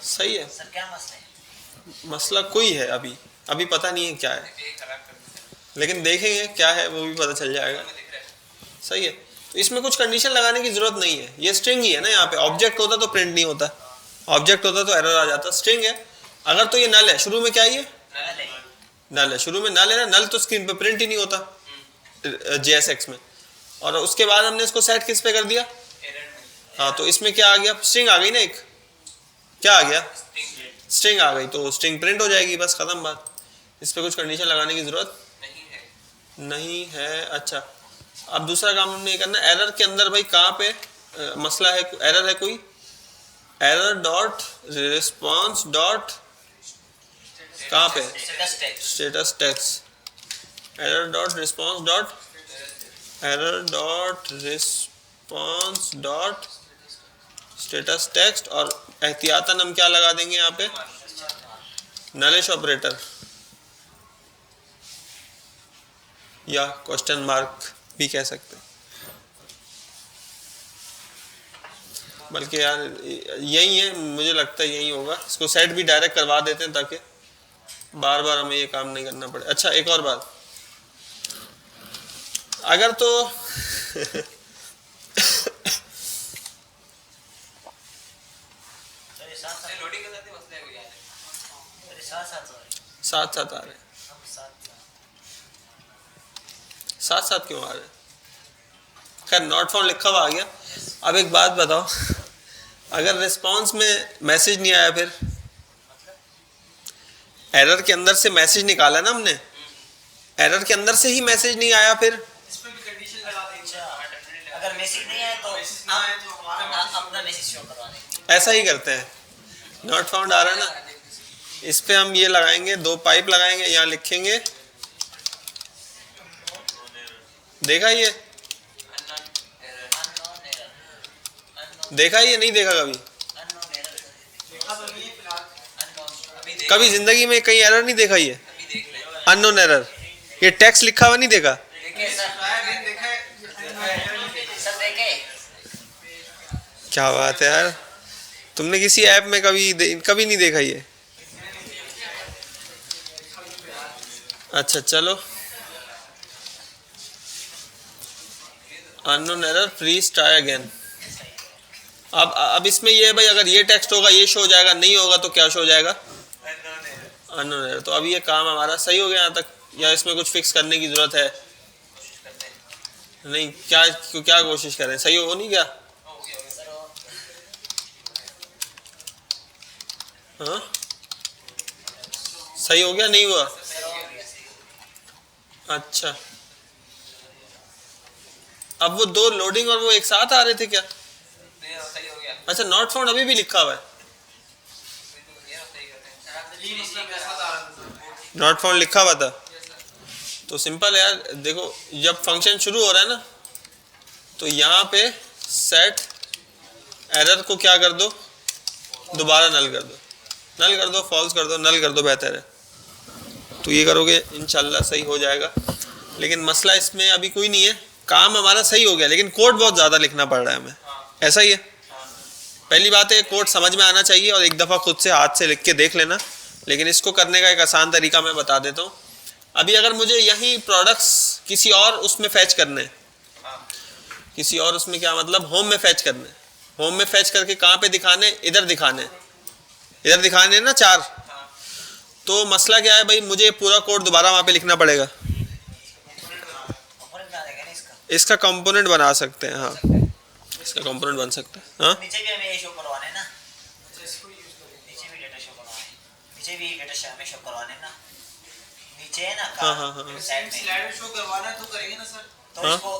A: सही है।
B: सर क्या मसला है?
A: मसला कोई है अभी अभी पता नहीं है क्या है, लेकिन देखेंगे क्या है वो भी पता चल जाएगा, सही है। तो इसमें कुछ कंडीशन लगाने की जरूरत नहीं है, ये स्ट्रिंग ही है ना, यहाँ पे ऑब्जेक्ट होता तो प्रिंट नहीं होता, ऑब्जेक्ट होता तो एरर आ जाता, स्ट्रिंग है। अगर तो ये नल है, शुरू में क्या है ये नल है, शुरू में नल है ना, नल तो स्क्रीन पे प्रिंट ही नहीं होता JSX में। और उसके बाद हमने इसको सेट किस पे कर दिया, हाँ, तो इसमें क्या आ गया, स्ट्रिंग आ गई ना, एक क्या आ गया, स्ट्रिंग आ गई, तो स्ट्रिंग प्रिंट हो जाएगी, बस खत्म बात। इस पे कुछ कंडीशन लगाने की जरूरत नहीं है। अच्छा अब दूसरा काम हमने ये करना, एरर के अंदर भाई कहाँ पे मसला है, एरर है कोई, एरर डॉट रिस्पॉन्स डॉट कहाँ पे, status text, error dot response dot, error dot response dot status text, और एहतियातन हम क्या लगा देंगे यहाँ पे, नलिश ऑपरेटर या क्वेश्चन मार्क भी कह सकते हैं, बल्कि यार यही है, मुझे लगता है यही होगा। इसको सेट भी डायरेक्ट करवा देते हैं ताकि बार बार हमें ये काम नहीं करना पड़े। अच्छा एक और बात, अगर तो साथ साथ आ रहे हैं, साथ साथ क्यों आ रहे हैं, खैर नॉट फाउंड लिखा हुआ आ गया। अब एक बात बताओ, अगर रिस्पांस में मैसेज नहीं आया, फिर एरर के अंदर से मैसेज निकाला ना हमने, एरर के अंदर से ही मैसेज नहीं आया, फिर
C: इसमें भी कंडीशन लगा देंगे।
B: अगर मैसेज नहीं आया तो आप अपना मैसेज शो करवा देंगे।
A: ऐसा ही करते हैं। नॉट फाउंड आ रहा है ना, इस पे हम ये लगाएंगे, 2 पाइप लगाएंगे, यहाँ लिखेंगे, देखा ये, देखा ये नहीं देखा कभी, कभी जिंदगी में कहीं एरर नहीं देखा ये, अननोन एरर, ये टेक्स्ट लिखा हुआ नहीं देखा, क्या बात है यार, तुमने किसी ऐप में कभी नहीं देखा ये। अच्छा चलो, unknown error please try again. अब इसमें ये भाई, अगर ये टेक्स्ट होगा ये शो हो जाएगा, नहीं होगा तो क्या शो हो जाएगा, अननोन एरर। तो अब ये काम हमारा सही हो गया यहाँ तक, या इसमें कुछ फिक्स करने की जरूरत है, नहीं क्या कोशिश करें, सही हो नहीं क्या, हाँ सही हो गया, नहीं हुआ, अच्छा अब वो 2 लोडिंग और वो एक साथ आ रहे थे क्या, अच्छा नॉट फाउंड अभी भी लिखा हुआ है, नॉट फाउंड लिखा हुआ था, तो सिंपल है यार, देखो जब फंक्शन शुरू हो रहा है ना, तो यहाँ पे सेट एरर को क्या कर दो, दोबारा नल कर दो, नल कर दो, फॉल्स कर दो, नल कर दो, बेहतर है। तो ये करोगे इंशाल्लाह सही हो जाएगा। लेकिन मसला इसमें अभी कोई नहीं है, काम हमारा सही हो गया, लेकिन कोड बहुत ज़्यादा लिखना पड़ रहा है हमें, ऐसा ही है। पहली बात है कोड समझ में आना चाहिए, और एक दफ़ा खुद से हाथ से लिख के देख लेना। लेकिन इसको करने का एक आसान तरीका मैं बता देता हूँ। अभी अगर मुझे यही प्रोडक्ट्स किसी और उसमें फैच करने हैं, किसी और उसमें क्या मतलब होम में फैच करने, होम में फैच करके कहाँ पे दिखाने, इधर दिखाने, इधर दिखाने ना 4, तो मसला क्या है भाई, मुझे पूरा कोड दोबारा वहाँ पे लिखना पड़ेगा। इसका कंपोनेंट बना सकते हैं, हाँ इसका कंपोनेंट बन सकता है। हाँ
B: नीचे भी हमें ये शो करवाने ना,
C: अच्छा इसको यूज करेंगे।
B: नीचे भी डेटा शो करवाने, नीचे भी डेटा हमें शो करवाने ना, नीचे है ना
A: हाँ हाँ हाँ
B: साइड में,
C: स्लाइडर शो करवाना है तो करेंगे ना सर।
B: तो
A: हाँ।
B: इसको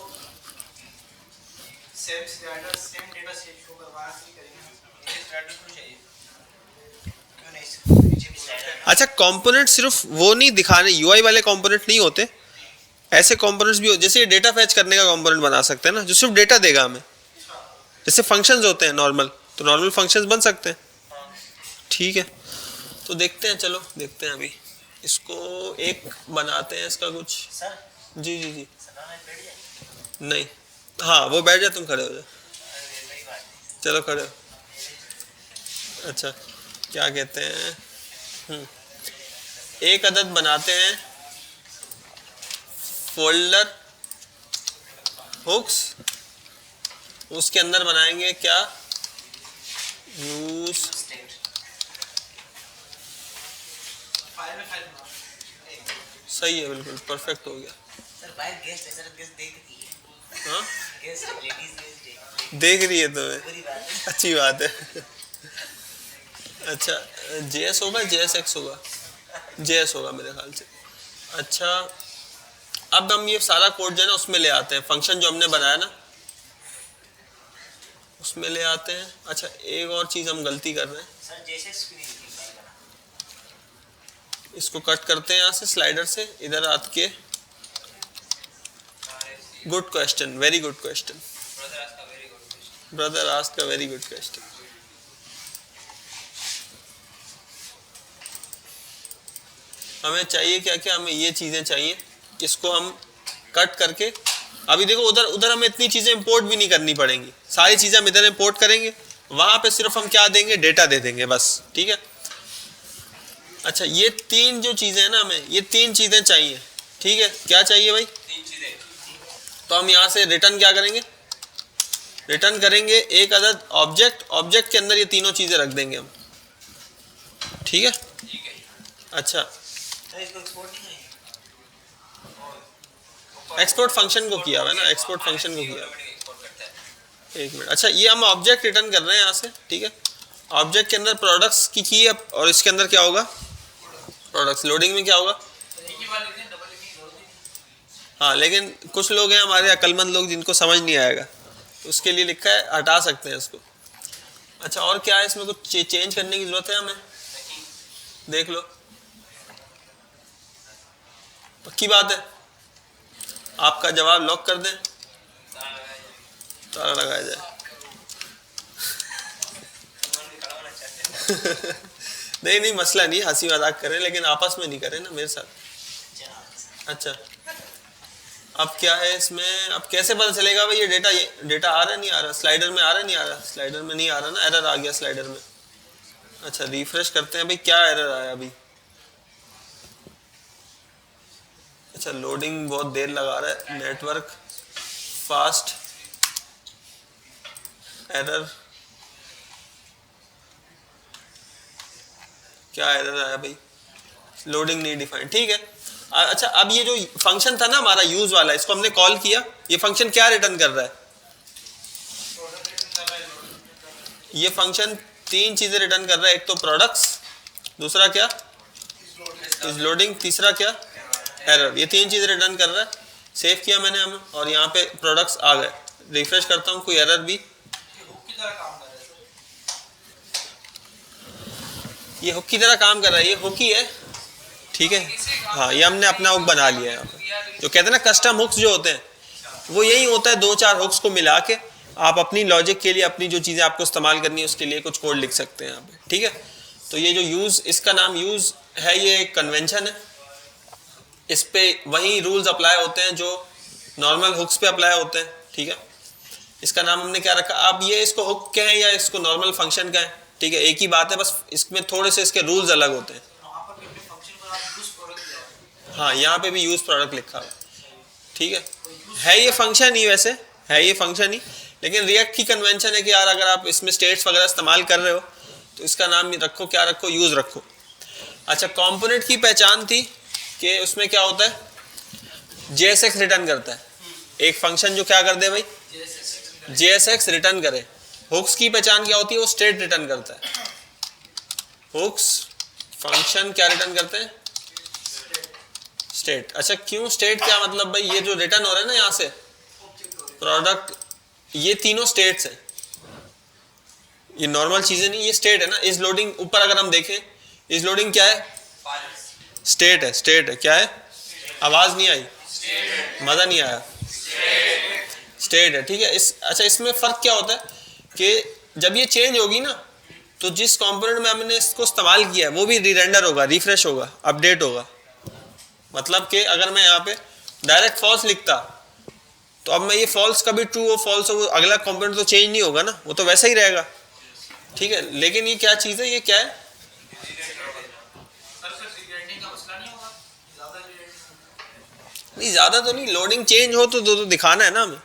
C: same slider same data set show करवाना ही करेंगे ना।
B: नीचे स्लाइडर क्यों चाहिए, क्यों नहीं, नीचे भी स्लाइडर है ना।
A: अच्छा कंपोनेंट सिर्फ वो नहीं दिखाने, यूआई वाले कंपोनेंट नहीं होते, ऐसे कंपोनेंट्स भी हो, जैसे ये डेटा फैच करने का कंपोनेंट बना सकते हैं ना, जो सिर्फ डेटा देगा हमें, जैसे फंक्शंस होते हैं नॉर्मल, तो नॉर्मल फंक्शंस बन सकते हैं। ठीक है, तो देखते हैं, चलो देखते हैं अभी इसको एक बनाते हैं इसका कुछ।
B: सर
A: जी जी जी,
B: सर में बैठ जाए,
A: नहीं हाँ वो बैठ जाए, तुम खड़े हो जाओ,
B: अरे सही बात है।
A: चलो खड़े हो। अच्छा क्या कहते हैं, एक अदद बनाते हैं फोल्डर हुक्स, उसके अंदर बनाएंगे क्या, यूज
B: स्टेट
C: फाइल में फाइल बना।
A: सही है, बिल्कुल परफेक्ट हो गया।
B: सर बाहर गेस्ट है सर, गेस्ट देख रही है,
A: हाँ
B: गेस्ट लेडीज गेस्ट
A: देख रही है तुम्हें,
B: बुरी बात है।
A: अच्छी बात है। अच्छा JS होगा JSX होगा, JS होगा मेरे ख्याल से। अच्छा अब हम ये सारा कोड जो है ना उसमें ले आते हैं, फंक्शन जो हमने बनाया ना उसमें ले आते हैं। अच्छा एक और चीज़ हम गलती कर रहे हैं,
B: सर जैसे स्क्रीन नहीं बना,
A: इसको कट करते हैं यहाँ से स्लाइडर से, इधर आके good question, very good question brother, ask का वेरी गुड क्वेश्चन। हमें चाहिए क्या क्या, हमें ये चीज़ें चाहिए, इसको हम कट करके, अभी देखो उधर उधर हमें इतनी चीज़ें इंपोर्ट भी नहीं करनी पड़ेंगी, सारी चीज़ें हम इधर इंपोर्ट करेंगे, वहाँ पे सिर्फ हम क्या देंगे, डेटा दे देंगे बस। ठीक है, अच्छा ये तीन जो चीज़ें हैं ना, हमें ये तीन चीज़ें चाहिए। ठीक है, क्या चाहिए भाई,
B: तीन चीजें,
A: तो हम यहाँ से रिटर्न क्या करेंगे, रिटर्न करेंगे एक अदद ऑब्जेक्ट, ऑब्जेक्ट के अंदर ये तीनों चीज़ें रख देंगे हम। ठीक है,
B: ठीक है।
A: अच्छा
B: तो इसको एक्सपोर्ट नहीं करेंगे,
A: एक्सपोर्ट फंक्शन को किया हुआ है ना, एक्सपोर्ट फंक्शन को किया हुआ है।
B: एक्सपोर्ट करता है।
A: एक मिनट, अच्छा ये हम ऑब्जेक्ट रिटर्न कर रहे हैं यहाँ से। ठीक है, ऑब्जेक्ट के अंदर प्रोडक्ट्स की है, और इसके अंदर क्या होगा, प्रोडक्ट्स। लोडिंग में क्या होगा,
C: एक ही बार लिख दें, डबल लिखिए, जोड़ दें।
A: हाँ लेकिन कुछ लोग हैं हमारे अक्लमंद लोग जिनको समझ नहीं आएगा, तो उसके लिए लिखा है, हटा सकते हैं इसको। अच्छा और क्या है इसमें, कुछ चेंज करने की ज़रूरत है हमें, देख लो, पक्की बात है, आपका जवाब लॉक कर दें, ताला लगाया जाए। नहीं नहीं मसला नहीं, हंसी मजाक करें लेकिन आपस में नहीं करें ना मेरे साथ। अच्छा अब क्या है इसमें, अब कैसे पता चलेगा भाई ये डेटा आ रहा है नहीं आ रहा, स्लाइडर में आ रहा है नहीं आ रहा, स्लाइडर में नहीं आ रहा ना, एरर आ गया स्लाइडर में। अच्छा रिफ्रेश करते हैं भाई, क्या एरर आया अभी। अच्छा लोडिंग बहुत देर लगा रहा है, नेटवर्क फास्ट एरर, क्या एरर आया भाई, लोडिंग नहीं डिफाइंड। ठीक है, अच्छा अब ये जो फंक्शन था ना हमारा यूज वाला, इसको हमने कॉल किया, ये फंक्शन क्या रिटर्न कर रहा है, ये फंक्शन तीन चीजें रिटर्न कर रहा है, एक तो प्रोडक्ट्स, दूसरा क्या इज लोडिंग, तीसरा क्या एरर, ये तीन चीजें रिटर्न कर रहा है। सेव किया मैंने हमें, और यहाँ पे प्रोडक्ट्स आ गए, रिफ्रेश करता हूँ, कोई एरर भी,
C: ये हुक की तरह काम कर रहा है सर।
A: ये हुक की तरह काम कर रहा है, ये हुक ही है। ठीक है, हाँ ये हमने अपना हुक बना लिया है यहाँ पे, जो कहते हैं ना कस्टम हुक्स जो होते हैं, वो यही होता है, दो चार हुक्स को मिला के आप अपनी लॉजिक के लिए, अपनी जो चीज़ें आपको इस्तेमाल करनी है उसके लिए कुछ कोड लिख सकते हैं यहाँ पे। ठीक है, तो ये जो यूज़, इसका नाम यूज़ है, ये एक कन्वेंशन है, इस पे वही रूल्स अप्लाई होते हैं जो नॉर्मल हुक्स पे अप्लाई होते हैं। ठीक है, इसका नाम हमने क्या रखा, अब ये इसको हुक कहें या इसको नॉर्मल फंक्शन कहें, ठीक है एक ही बात है, बस इसमें थोड़े से इसके रूल्स अलग होते हैं।
C: वहाँ पर भी अपने फंक्शन पर आप यूज प्रोडक्ट दिया हुआ है।
A: हाँ यहाँ पे भी यूज़ प्रोडक्ट लिखा हुआ है। ठीक है ये फंक्शन ही, वैसे है ये फंक्शन ही, लेकिन रिएक्ट की कन्वेंशन है कि यार अगर आप इसमें स्टेट्स वगैरह इस्तेमाल कर रहे हो तो इसका नाम रखो, क्या रखो, यूज़ रखो। अच्छा कंपोनेंट की पहचान थी कि उसमें क्या होता है, JSX रिटर्न करता है, एक फंक्शन जो क्या कर दे भाई, JSX रिटर्न करे। हुक्स की पहचान क्या होती है, वो स्टेट रिटर्न करता है। हुक्स फंक्शन क्या रिटर्न करते हैं, स्टेट। अच्छा क्यों स्टेट, क्या मतलब भाई, ये जो रिटर्न हो रहा है ना यहाँ से प्रोडक्ट, ये तीनों स्टेट्स हैं, ये नॉर्मल चीजें नहीं, ये स्टेट है ना। इज लोडिंग ऊपर अगर हम देखें, इज लोडिंग क्या है, स्टेट है, स्टेट है, क्या है, आवाज नहीं आई, मजा नहीं आया, स्टेट है, ठीक है। अच्छा इसमें फर्क क्या होता है कि जब ये चेंज होगी ना, तो जिस कंपोनेंट में हमने इसको इस्तेमाल किया है वो भी रीरेंडर होगा, रिफ्रेश होगा, अपडेट होगा। मतलब कि अगर मैं यहाँ पे डायरेक्ट फॉल्स लिखता, तो अब मैं ये फॉल्स कभी ट्रू हो फॉल्स हो, अगला कंपोनेंट तो चेंज नहीं होगा ना, वो तो वैसा ही रहेगा, ठीक है। लेकिन ये क्या चीज़ है, ये क्या है, नहीं ज़्यादा तो नहीं, लोडिंग चेंज हो तो दिखाना है ना हमें,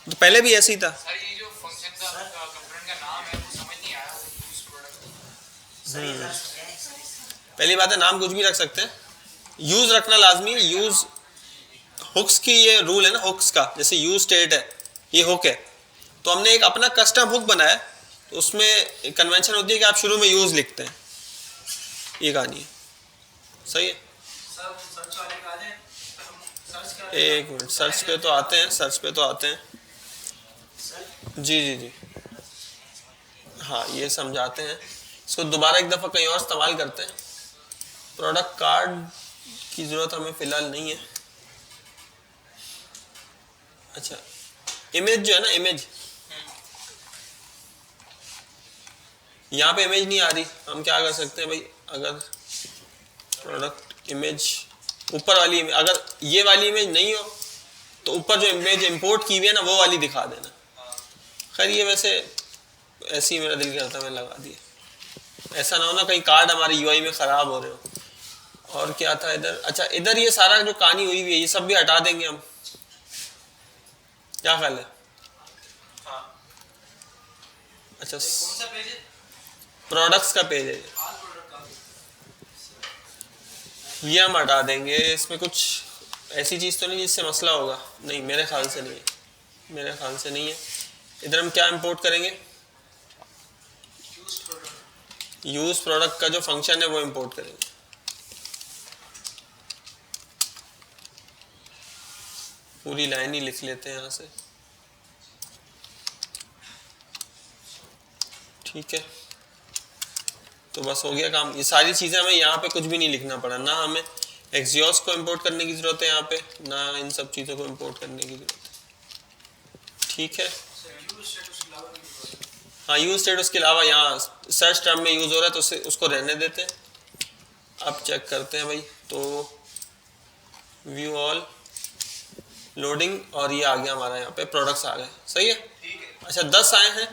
A: तो पहले भी ऐसे ही था।
C: सर ये जो फंक्शन का कंपोनेंट का नाम है वो समझ नहीं आया, यूज प्रोडक्ट।
A: पहली बात है नाम कुछ भी रख सकते हैं, यूज रखना लाजमी है। यूज हुक्स की ये रूल है ना, हुक्स का, जैसे यूज स्टेट है, ये हुक है, तो हमने एक अपना कस्टम हुक बनाया, तो उसमें कन्वेंशन होती है कि आप शुरू में यूज लिखते हैं, ये कहानी है, सही है।
C: सर सर्च वाले का दें, सर्च कर
A: एक मिनट, सर्च पे तो आते हैं, सर्च पे तो आते हैं, जी जी जी, हाँ ये समझाते हैं। इसको दोबारा एक दफ़ा कहीं और इस्तेमाल करते हैं। प्रोडक्ट कार्ड की ज़रूरत हमें फ़िलहाल नहीं है। अच्छा इमेज जो है ना, इमेज, यहाँ पे इमेज नहीं आ रही, हम क्या कर सकते हैं भाई, अगर प्रोडक्ट इमेज ऊपर वाली इमेज, अगर ये वाली इमेज नहीं हो तो ऊपर जो इमेज इंपोर्ट की हुई है ना वो वाली दिखा देना। खैर ये वैसे ऐसे ही मेरा दिल करता है मैं लगा दिया, ऐसा ना हो ना कहीं कार्ड हमारे यूआई में ख़राब हो रहे हो। और क्या था इधर, अच्छा इधर ये सारा जो कहानी हुई हुई है ये सब भी हटा देंगे हम, क्या ख्याल है।
C: हाँ।
A: अच्छा
C: कौन सा पेज है?
A: प्रोडक्ट्स का पेज है
C: ऑल प्रोडक्ट का।
A: ये हम हटा देंगे। इसमें कुछ ऐसी चीज़ तो नहीं जिससे मसला होगा, नहीं मेरे ख्याल से नहीं है, मेरे ख्याल से नहीं है। इधर हम क्या इंपोर्ट करेंगे,
C: यूज प्रोडक्ट।
A: यूज प्रोडक्ट का जो फंक्शन है वो इंपोर्ट करेंगे। पूरी लाइन ही लिख लेते हैं यहाँ से, ठीक है। तो बस हो गया काम। ये सारी चीज़ें हमें यहाँ पे कुछ भी नहीं लिखना पड़ा, ना हमें एक्सियोस को इंपोर्ट करने की ज़रूरत है यहाँ पे, ना इन सब चीज़ों को इंपोर्ट करने की ज़रूरत है, ठीक है। हाँ यूज स्टेटस के अलावा यहाँ सर्च टर्म में यूज़ हो रहा है तो उसको रहने देते हैं। अब चेक करते हैं भाई, तो व्यू ऑल लोडिंग, और ये आ गया हमारा यहाँ पे प्रोडक्ट्स आ गए, सही है। अच्छा 10 आए हैं,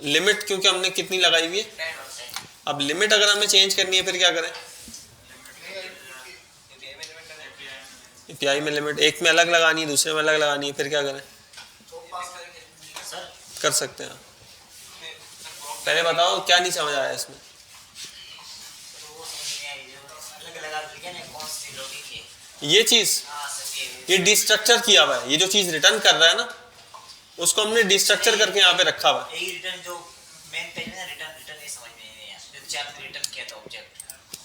A: लिमिट क्योंकि हमने कितनी लगाई हुई है। अब लिमिट अगर हमें चेंज करनी है फिर क्या करें, एपीआई में लिमिट एक में अलग लगानी है, दूसरे में अलग लगानी है, फिर क्या करें, कर सकते हैं। पहले बताओ क्या नहीं समझ आया इसमें। ये चीज़, ये डिस्ट्रक्चर किया हुआ है, ये जो चीज़ रिटर्न कर रहा है ना उसको हमने डिस्ट्रक्चर करके यहाँ पे रखा हुआ है।
B: यही रिटर्न जो मेन पेज में रिटर्न रिटर्न नहीं समझ में नहीं आया, जो चैट रिटर्न किया था ऑब्जेक्ट,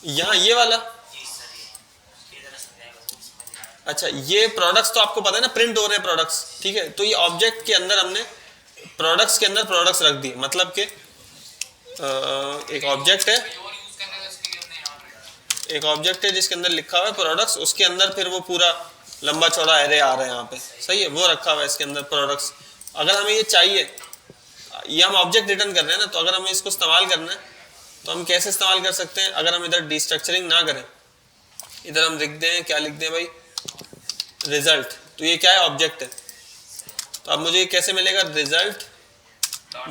A: यहाँ ये वाला,
B: जी सर ये जरा समझाएगा वो समझ में आया।
A: अच्छा ये प्रोडक्ट्स तो आपको पता है ना प्रिंट हो रहे हैं प्रोडक्ट्स, ठीक है। तो ये ऑब्जेक्ट के अंदर हमने प्रोडक्ट्स के अंदर प्रोडक्ट्स रख दिए, मतलब कि एक ऑब्जेक्ट है, एक ऑब्जेक्ट है जिसके अंदर लिखा हुआ है प्रोडक्ट्स, उसके अंदर फिर वो पूरा लंबा चौड़ा एरे आ रहा है यहाँ पे, सही है, वो रखा हुआ है इसके अंदर प्रोडक्ट्स। अगर हमें ये चाहिए, ये हम ऑब्जेक्ट रिटर्न कर रहे हैं ना, तो अगर हमें इसको इस्तेमाल करना है तो हम कैसे इस्तेमाल कर सकते हैं। अगर हम इधर डिस्ट्रक्चरिंग ना करें, इधर हम लिख दें, क्या लिख दें भाई, रिजल्ट, तो ये क्या है, ऑब्जेक्ट है। तो अब मुझे ये कैसे मिलेगा, रिजल्ट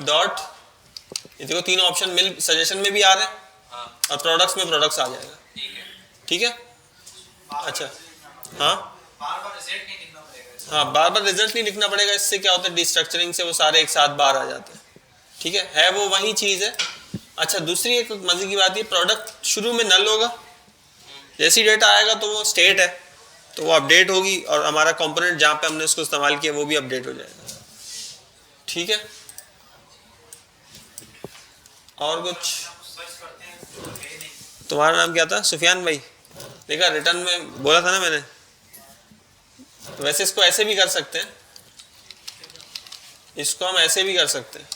A: डॉट, ये देखो तीनों ऑप्शन मिल सजेशन में भी आ रहे हैं और प्रोडक्ट्स में प्रोडक्ट्स आ जाएगा, ठीक है। अच्छा हाँ
C: बार-बार रिजल्ट नहीं लिखना पड़ेगा।
A: हाँ बार बार रिजल्ट नहीं लिखना पड़ेगा, इससे क्या होता है डिस्ट्रक्चरिंग से वो सारे एक साथ बाहर आ जाते हैं, ठीक है वो वही चीज़ है। अच्छा दूसरी एक मजे की बात, ये प्रोडक्ट शुरू में नल होगा, जैसी डेटा आएगा तो वो स्टेट है, तो वो अपडेट होगी और हमारा कंपोनेंट जहाँ पे हमने उसको इस्तेमाल किया वो भी अपडेट हो जाएगा। ठीक है, और कुछ? तुम्हारा नाम क्या था? सुफियान भाई। देखा रिटर्न में बोला था ना मैंने। तो वैसे इसको ऐसे भी कर सकते हैं, इसको हम ऐसे भी कर सकते हैं।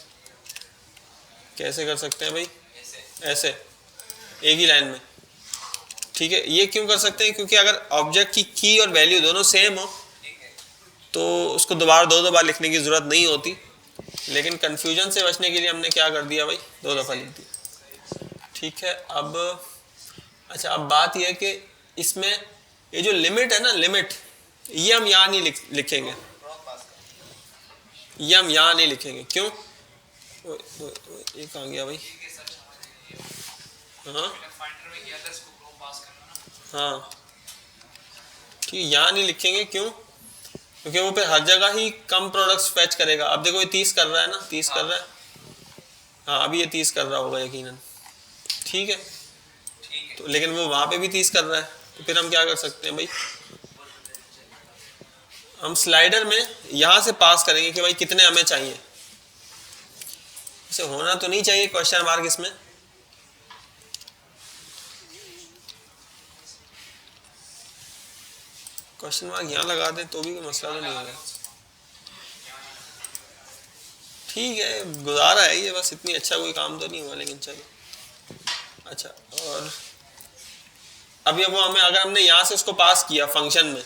A: कैसे कर सकते हैं भाई? ऐसे एक ही लाइन में। ठीक है, ये क्यों कर सकते हैं? क्योंकि अगर ऑब्जेक्ट की और वैल्यू दोनों सेम हो तो उसको दोबारा दो बार लिखने की जरूरत नहीं होती। लेकिन कंफ्यूजन से बचने के लिए हमने क्या कर दिया भाई, 2 दफ़ा लिख दिया। ठीक है, अब अच्छा, अब बात यह है कि इसमें ये जो लिमिट है ना, लिमिट, ये हम यहाँ नहीं लिखेंगे। ये हम यहाँ नहीं लिखेंगे। क्यों? ये कहाँ गया भाई? हाँ हाँ, ठीक है, यहाँ नहीं लिखेंगे। क्यों? क्योंकि वो फिर हर जगह ही कम प्रोडक्ट्स फैच करेगा। अब देखो ये 30 कर रहा है ना, 30 कर रहा है। हाँ, अभी ये 30 कर रहा होगा यकीनन। ठीक है, तो लेकिन वो वहाँ पे भी 30 कर रहा है, तो फिर हम क्या कर सकते हैं भाई, हम स्लाइडर में यहाँ से पास करेंगे कि भाई कितने हमें चाहिए। इसे होना तो नहीं चाहिए क्वेश्चन मार्क इसमें। क्वेश्चन मार्क यहाँ लगा दें तो भी कोई मसला तो नहीं होगा। ठीक है, गुजारा है ये, बस इतनी अच्छा कोई काम तो नहीं हुआ, लेकिन चलो। अच्छा, और अभी वो हमें, अगर हमने यहाँ से उसको पास किया फंक्शन में,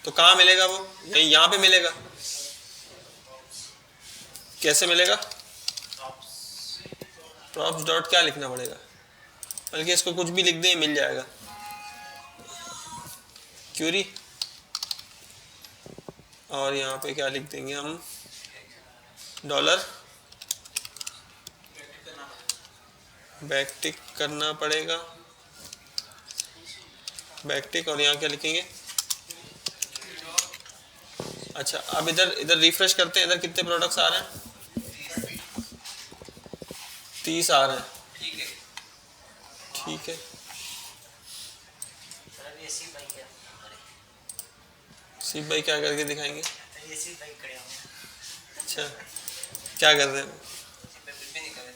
A: तो कहाँ मिलेगा वो? यहाँ पे मिलेगा। कैसे मिलेगा? प्रॉप्स डॉट क्या लिखना पड़ेगा, बल्कि इसको कुछ भी लिख दें मिल जाएगा। क्यूरी, और यहाँ पे क्या लिख देंगे हम? डॉलर, बैकटिक करना पड़ेगा, बैकटिक, और यहाँ क्या लिखेंगे? अच्छा, अब इधर रिफ्रेश करते हैं, इधर कितने प्रोडक्ट्स आ रहे हैं? 30 आ रहे हैं। ठीक है, सिर्फ भाई क्या करके दिखाएंगे? अच्छा, क्या कर रहे हैं?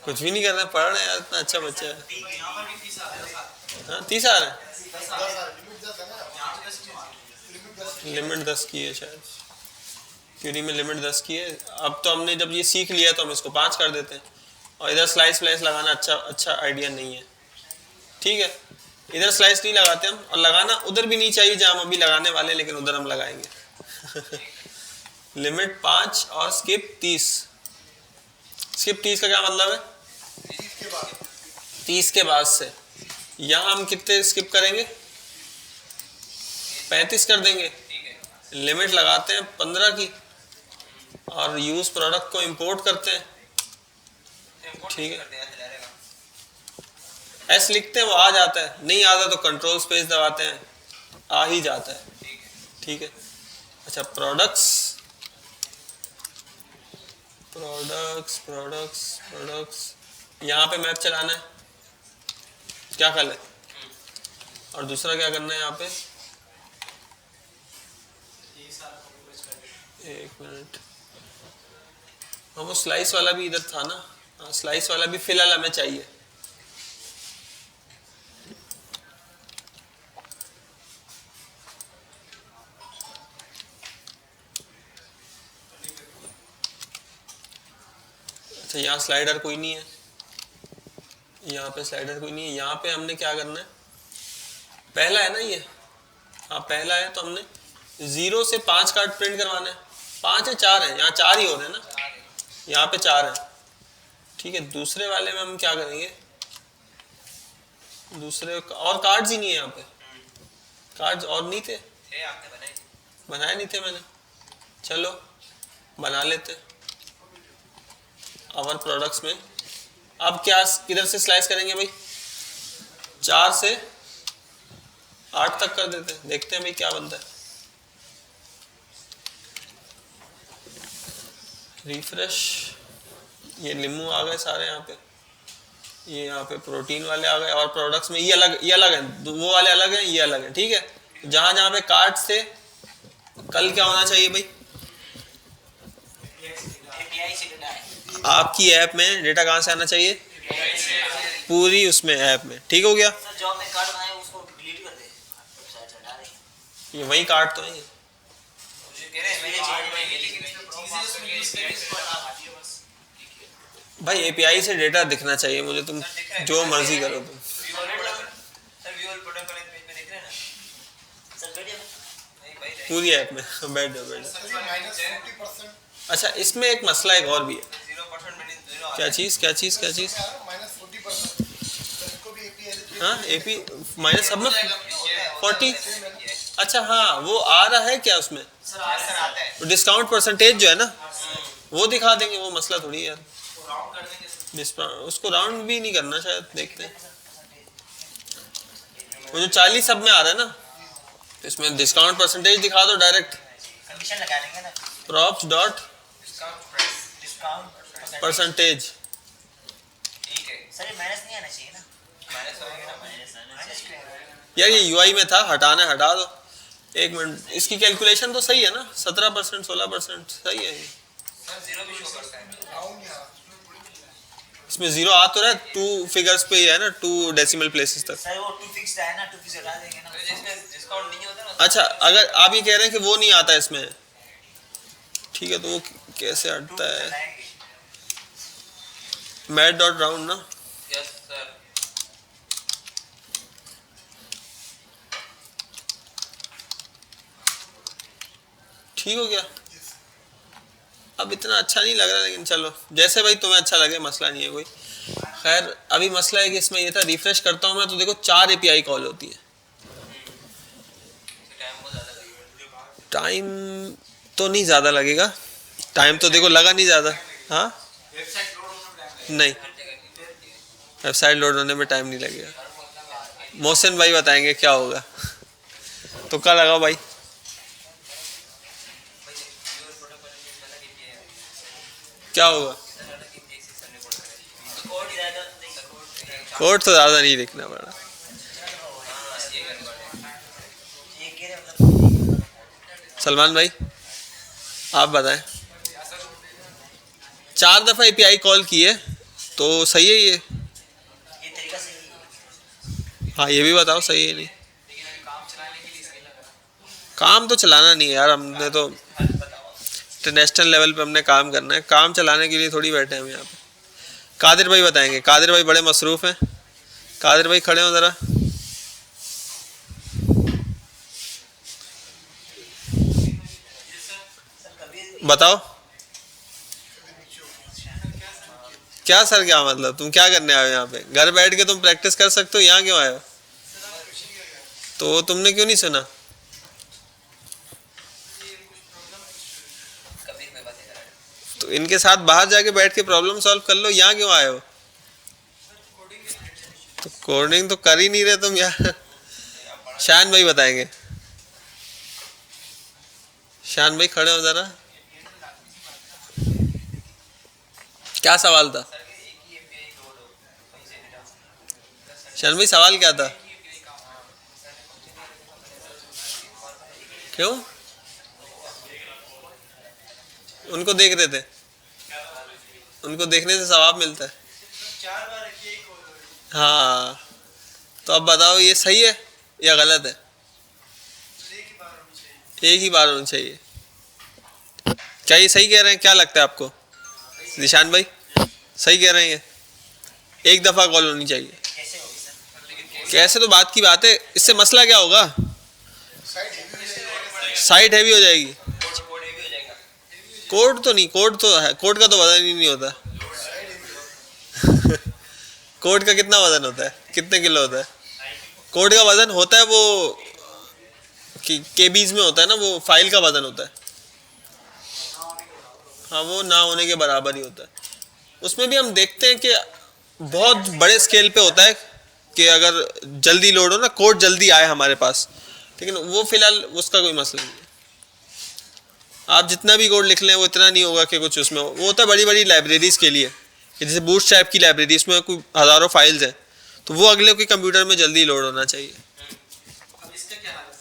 A: कुछ भी नहीं कर रहे हैं, पढ़ रहे हैं यार, इतना अच्छा बच्चा है। हाँ, 30 आ रहे हैं। लिमिट 10 की है शायद, क्यूरी में लिमिट 10 की है। अब तो हमने जब ये सीख लिया तो हम इसको 5 कर देते हैं। और इधर स्लाइस फ्लाइस लगाना अच्छा आइडिया नहीं है। ठीक है, इधर स्लाइस नहीं लगाते हम, और लगाना उधर भी नहीं चाहिए जहाँ हम अभी लगाने वाले हैं, लेकिन उधर हम लगाएंगे। लिमिट 5 और स्किप 30। स्किप 30 का क्या मतलब है? 30 के बाद से यहाँ हम कितने स्किप करेंगे? 35 कर देंगे। लिमिट लगाते हैं 15 की, और यूज प्रोडक्ट को इंपोर्ट करते हैं। ठीक है, एस लिखते हैं, वो आ जाता है। नहीं आता तो कंट्रोल स्पेस दबाते हैं, आ ही जाता है। ठीक है, अच्छा, प्रोडक्ट्स प्रोडक्ट्स प्रोडक्ट्स प्रोडक्ट्स, यहाँ पे मैप चलाना है, क्या कर ले, और दूसरा क्या करना है यहाँ पे? एक मिनट, हाँ, वो स्लाइस वाला भी इधर था ना। हाँ, स्लाइस वाला भी फिलहाल हमें चाहिए। अच्छा, यहाँ स्लाइडर कोई नहीं है, यहाँ पे स्लाइडर कोई नहीं है। यहाँ पे हमने क्या करना है? पहला है ना ये, हाँ पहला है, तो हमने 0 से 5 कार्ड प्रिंट करवाना है। 5 है, 4 है, यहाँ 4 ही हो रहे हैं ना, यहाँ पे 4 है। ठीक है, दूसरे वाले में हम क्या करेंगे? दूसरे और कार्ड्स ही नहीं है यहाँ पे, कार्ड्स और नहीं थे, बनाए नहीं थे मैंने। चलो बना लेते अवर प्रोडक्ट्स में। अब क्या किधर से स्लाइस करेंगे भाई? 4 से 8 तक कर देते हैं, देखते हैं भाई क्या बनता है। रिफ्रेश, ये नींबू आ गए सारे यहाँ पे, ये यहाँ पे प्रोटीन वाले आ गए, और प्रोडक्ट्स में ये अलग है, वो वाले अलग हैं, ये अलग है। ठीक है, जहाँ जहाँ पे कार्ड थे कल क्या होना चाहिए भाई?
B: एपीआई से डेटा है।
A: आपकी ऐप में डेटा कहाँ से आना चाहिए? पूरी उसमें ऐप में। ठीक हो गया?
B: सर जो आपने कार्ड बनाया उसको डिलीट कर दे, वेबसाइट से हटा देंगे।
A: ये वही कार्ड तो है।
C: मुझे कह रहे हैं मेरे कार्ड में ये, लेकिन इसमें प्रॉब्लम करके एपीआई से डेटा आती है बस।
A: भाई एपीआई से डेटा दिखना चाहिए मुझे, तुम जो मर्जी करो तुम।
C: सर व्यूअर प्रोडक्ट वाले पेज में देख रहे हैं ना?
B: सर बैठिए।
C: नहीं भाई रहे।
A: पूरी ऐप में बैठ जाओ बैठ जाओ।
D: -40%।
A: अच्छा इसमें एक मसला एक और भी है।
C: 0% मीनिंग 0
A: क्या चीज़ क्या चीज़ क्या चीज़?
D: -40%। जिसको भी API
A: हाँ एपी माइनस सब में 40। अच्छा हाँ वो आ रहा है क्या उसमें?
C: सर आता है।
A: डिस्काउंट परसेंटेज जो है ना वो दिखा देंगे, वो मसला थोड़ी है यार।
C: राउंड कर देंगे सर।
A: उसको राउंड भी नहीं करना शायद, देखते हैं। वो जो 40 सब में आ रहा है ना, इसमें डिस्काउंट परसेंटेज दिखा दो डायरेक्ट।
B: कंडीशन लगा देंगे ना,
A: props dot
C: discount price.
B: Discount
A: percentage.
C: ठीक है।
B: सर ये माइनस नहीं आना चाहिए ना।
C: माइनस होएगा ना।
B: माइनस क्यों है?
A: यार ये यूआई में था, हटाना है हटा दो। एक मिनट, इसकी कैलकुलेशन तो सही है ना? 17% 16% सही है ये।
C: सर 0 भी शो करता है।
D: राउंड यहाँ
A: इसमें जीरो आ तो रहा है, 2 फिगर्स पे ही है ना, 2 डेसिमल प्लेसेस तक।
B: सर वो टू फिक्स है ना, टू फिक्स हटा देंगे ना।
C: तो जिसमें डिस्काउंट नहीं होता ना।
A: अच्छा अगर आप ये कह रहे हैं कि वो नहीं आता इसमें, ठीक है, तो वो कैसे हटता है?
B: हटाएंगे।
A: मैट डॉट राउंड ना,
C: यस सर।
A: ठीक हो गया। अब इतना अच्छा नहीं लग रहा, लेकिन चलो जैसे भाई तुम्हें अच्छा लगे, मसला नहीं है कोई। खैर अभी मसला है कि इसमें ये था, रिफ्रेश करता हूँ मैं तो देखो 4 एपीआई कॉल होती है।
C: टाइम बहुत ज़्यादा लगेगा।
A: टाइम तो नहीं ज़्यादा लगेगा, टाइम तो देखो लगा नहीं ज़्यादा। हाँ
C: वेबसाइट लोड होने में टाइम
A: नहीं, वेबसाइट लोड होने में टाइम नहीं लगेगा। मोहसिन भाई बताएंगे क्या होगा। तो क्या लगाओ भाई, क्या होगा?
B: कोड ज़्यादा
A: कोड तो ज़्यादा नहीं लिखना पड़ा।
B: ये कह रहे मतलब
A: सलमान भाई आप बताएं। 4 दफ़ा एपीआई कॉल किए तो सही है ये?
B: ये तरीका सही है।
A: हाँ ये भी बताओ सही है नहीं?
C: लेकिन अभी काम चलाने के लिए सही लग रहा
A: काम तो चलाना नहीं है यार, हमने तो इंटरनेशनल लेवल पे हमने काम करना है, काम चलाने के लिए थोड़ी बैठे हैं हम यहाँ पे। कादिर भाई बताएंगे, कादिर भाई बड़े मसरूफ़ हैं। कादिर भाई खड़े हो ज़रा।
B: सर कभी
A: बताओ क्या सर, क्या मतलब तुम क्या करने आए हो यहाँ पे? घर बैठ के तुम प्रैक्टिस कर सकते हो, यहाँ क्यों आए हो? तो तुमने क्यों नहीं सुना?
C: कभी कोई बात नहीं कर रहा।
A: तो इनके साथ बाहर जाके बैठ के प्रॉब्लम सॉल्व कर लो, यहाँ क्यों आए हो? तो कोडिंग तो कर ही नहीं रहे तुम यार। शान भाई बताएंगे। शान भाई खड़े हो जरा। क्या सवाल था
C: सर एक ही एपीआई लोड हो कहीं से डेटा।
A: शान भाई? सवाल क्या था? क्यों उनको देख रहे थे? उनको देखने से सवाब मिलता है। हाँ तो अब बताओ ये सही है या गलत है? एक ही बार होनी चाहिए। क्या ये सही कह रहे हैं? क्या लगता है आपको निशान भाई? सही कह रहे हैं ये एक दफ़ा कॉल होनी चाहिए।
B: कैसे होगी सर?
A: कैसे तो बात की बात है, इससे मसला क्या होगा?
D: साइड हेवी हो जाएगा।
A: साइट हैवी हो जाएगी।
C: कोड भी हो जाएगा।
A: कोड तो नहीं, कोड तो है, कोड का तो वजन ही नहीं होता। कोड का कितना वजन होता है? कितने किलो होता है? कोड का वजन होता है वो केबीज में होता है ना, वो फाइल का वजन होता है। हाँ वो ना होने के बराबर ही होता है। उसमें भी हम देखते हैं कि बहुत बड़े स्केल पे होता है कि अगर जल्दी लोड हो ना, कोड जल्दी आए हमारे पास, लेकिन वो फिलहाल उसका कोई मसला नहीं है। आप जितना भी कोड लिख लें वो इतना नहीं होगा कि कुछ उसमें वो होता है बड़ी बड़ी लाइब्रेरीज़ के लिए, कि जैसे बूटस्ट्रैप की लाइब्रेरी, इसमें कोई हज़ारों फाइल्स हैं, तो वो अगले के कंप्यूटर में जल्दी लोड होना चाहिए।
C: अब इसका क्या हाल है?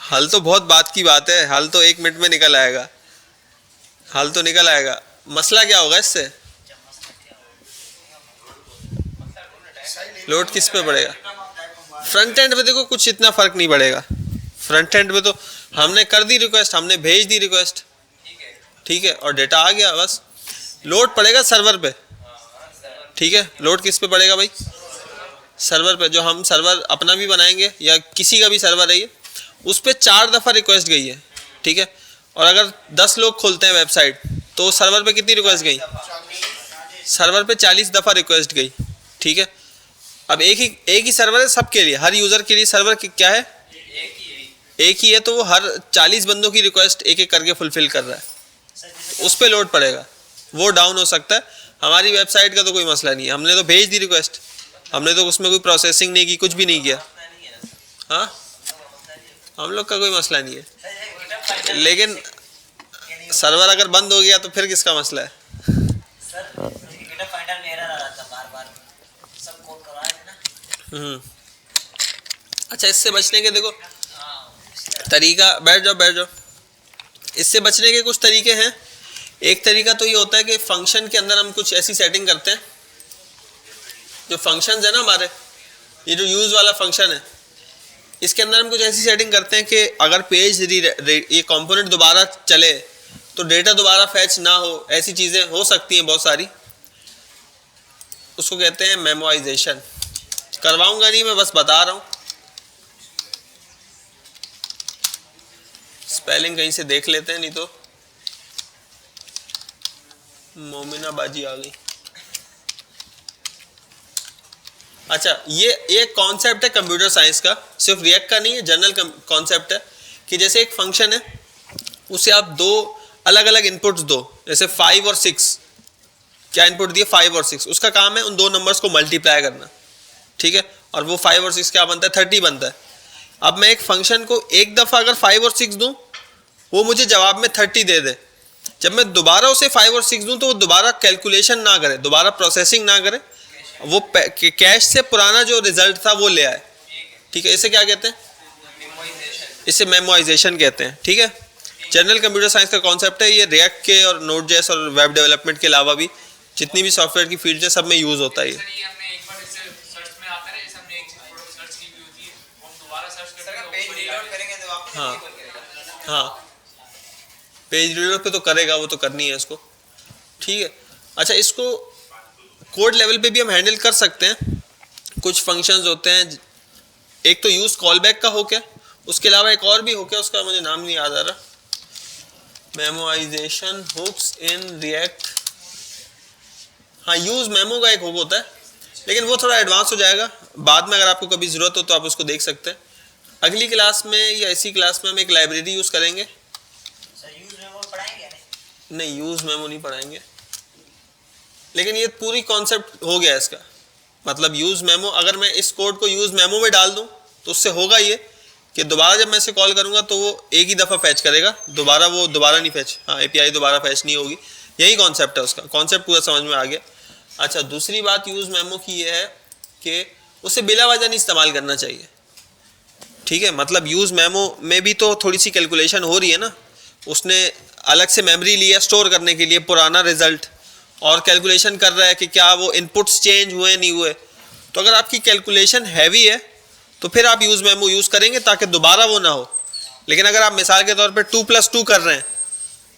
A: हल तो बहुत बात की बात है, हल तो 1 मिनट में निकल आएगा, हल तो निकल आएगा। मसला क्या होगा इससे? लोड किस पे पड़ेगा? फ्रंट एंड पे देखो कुछ इतना फर्क नहीं पड़ेगा। फ्रंट एंड पे तो हमने कर दी रिक्वेस्ट, हमने भेज दी रिक्वेस्ट, ठीक है, और डेटा आ गया, बस लोड पड़ेगा सर्वर पे, ठीक है। लोड किस पे पड़ेगा भाई? सर्वर पे। जो हम सर्वर अपना भी बनाएंगे या किसी का भी सर्वर है ये, उस पर 4 दफ़ा रिक्वेस्ट गई है, ठीक है। और अगर 10 लोग खोलते हैं वेबसाइट तो सर्वर पे कितनी रिक्वेस्ट गई? सर्वर पे 40 दफ़ा रिक्वेस्ट गई, ठीक है। अब एक ही सर्वर है सबके लिए, हर यूज़र के लिए सर्वर क्या है? एक ही है, तो वो हर 40 बंदों की रिक्वेस्ट एक एक करके फुलफिल कर रहा है, उस पर लोड पड़ेगा, वो डाउन हो सकता है। हमारी वेबसाइट का तो कोई मसला नहीं है, हमने तो भेज दी रिक्वेस्ट, हमने तो उसमें कोई प्रोसेसिंग नहीं की, कुछ भी नहीं किया, हाँ, हम लोग का कोई मसला नहीं है। लेकिन सर्वर अगर बंद हो गया तो फिर किसका मसला है? अच्छा, इससे बचने के देखो तरीका, बैठ जाओ। इससे बचने के कुछ तरीके हैं। एक तरीका तो ये होता है कि फंक्शन के अंदर हम कुछ ऐसी सेटिंग करते हैं, जो फंक्शंस है ना हमारे, ये जो यूज़ वाला फंक्शन है, इसके अंदर हम कुछ ऐसी सेटिंग करते हैं कि अगर पेज ये कंपोनेंट दोबारा चले तो डेटा दोबारा फैच ना हो, ऐसी चीज़ें हो सकती हैं बहुत सारी। उसको कहते हैं मेमोराइजेशन। करवाऊंगा नहीं, मैं बस बता रहा हूँ। स्पेलिंग कहीं से देख लेते हैं, नहीं तो मोमिना बाजी आ गई। अच्छा, ये एक कॉन्सेप्ट है कंप्यूटर साइंस का, सिर्फ रिएक्ट का नहीं है, जनरल कॉन्सेप्ट है कि जैसे एक फंक्शन है, उसे आप 2 अलग अलग इनपुट्स दो, जैसे 5 और 6। क्या इनपुट दिए? 5 और 6। उसका काम है उन 2 नंबर्स को मल्टीप्लाई करना, ठीक है, और वो 5 और 6 क्या बनता है? 30 बनता है। अब मैं एक फंक्शन को एक दफ़ा अगर 5 और 6 दूँ, वो मुझे जवाब में 30 दे दे। जब मैं दोबारा उसे 5 और 6 दूँ तो वो दोबारा कैलकुलेशन ना करे, दोबारा प्रोसेसिंग ना करे, वो कैश से पुराना जो रिजल्ट था वो ले आए, ठीक है। इसे क्या कहते हैं? इसे मेमोराइजेशन कहते हैं, ठीक है। जनरल कंप्यूटर साइंस का कॉन्सेप्ट है ये। रिएक्ट के और नोड.जेएस और वेब डेवलपमेंट के अलावा भी जितनी भी सॉफ्टवेयर की फील्ड है, सब में यूज़ होता है ये।
C: सर, ये हमने एक बार इसे सर्च में आता है, जैसे हमने एक चीज प्रोडक्ट सर्च की हुई होती है, हम दोबारा सर्च करते हैं तो ऊपर ही आ जाता है।
A: हाँ, पेज रीलोड पे तो करेगा, वो तो करनी है इसको, ठीक है। अच्छा, इसको कोड लेवल पे भी हम हैंडल कर सकते हैं। कुछ फंक्शंस होते हैं, एक तो यूज़ कॉल बैक का हो क्या, उसके अलावा एक और भी हो क्या, उसका मुझे नाम नहीं याद आ रहा। मेमोराइजेशन हुक्स इन रिएक्ट, हाँ, यूज़ मेमो का एक हुक होता है, लेकिन वो थोड़ा एडवांस हो जाएगा। बाद में अगर आपको कभी ज़रूरत हो तो आप उसको देख सकते हैं। अगली क्लास में या इसी क्लास में हम एक लाइब्रेरी यूज़ करेंगे।
B: सर यूज मेमो पढ़ाएंगे?
A: नहीं, यूज़ मेमो नहीं पढ़ाएंगे, लेकिन ये पूरी कॉन्सेप्ट हो गया इसका। मतलब यूज़ मेमो, अगर मैं इस कोड को यूज़ मेमो में डाल दूं तो उससे होगा ये कि दोबारा जब मैं इसे कॉल करूंगा तो वो एक ही दफ़ा फैच करेगा, वो दोबारा नहीं फैच, हाँ, एपीआई दोबारा फैच नहीं होगी। यही कॉन्सेप्ट है उसका, कॉन्सेप्ट पूरा समझ में आ गया। अच्छा, दूसरी बात यूज़ मेमो की ये है कि उसे बिला वजह नहीं इस्तेमाल करना चाहिए, ठीक है। मतलब यूज़ मेमो में भी तो थोड़ी सी कैलकुलेशन हो रही है ना, उसने अलग से मेमोरी लिया स्टोर करने के लिए पुराना रिजल्ट, और कैलकुलेशन कर रहा है कि क्या वो इनपुट्स चेंज हुए नहीं हुए। तो अगर आपकी कैलकुलेशन हैवी है तो फिर आप यूज़ मेमो यूज़ करेंगे ताकि दोबारा वो ना हो। लेकिन अगर आप मिसाल के तौर पे 2+2 कर रहे हैं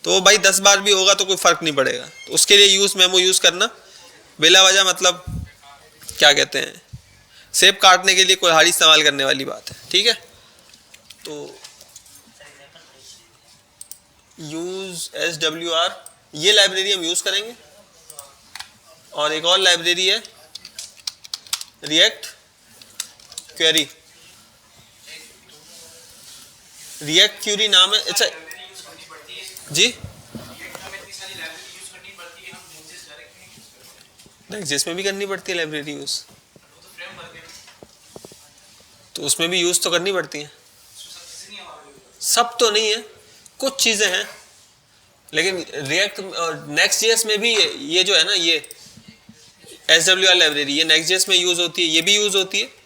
A: तो भाई 10 बार भी होगा तो कोई फ़र्क नहीं पड़ेगा। तो उसके लिए यूज़ मेमो यूज़ करना बिला वजह, मतलब क्या कहते हैं, सेब काटने के लिए कुल्हाड़ी इस्तेमाल करने वाली बात है, ठीक है। तो यूज़ SWR, ये लाइब्रेरी हम यूज़ करेंगे। और एक और लाइब्रेरी है रिएक्ट क्वेरी, रिएक्ट क्यूरी नाम है। अच्छा जी, नेक्स्ट में भी करनी पड़ती है लाइब्रेरी यूज़, तो उसमें भी यूज़ तो करनी पड़ती है। सब तो नहीं है, कुछ चीज़ें हैं, लेकिन रिएक्ट और नेक्स्ट.जेएस में भी ये जो है ना, ये SWR लाइब्रेरी, ये नेक्स्ट.जेएस में यूज़ होती है, ये भी यूज़ होती है।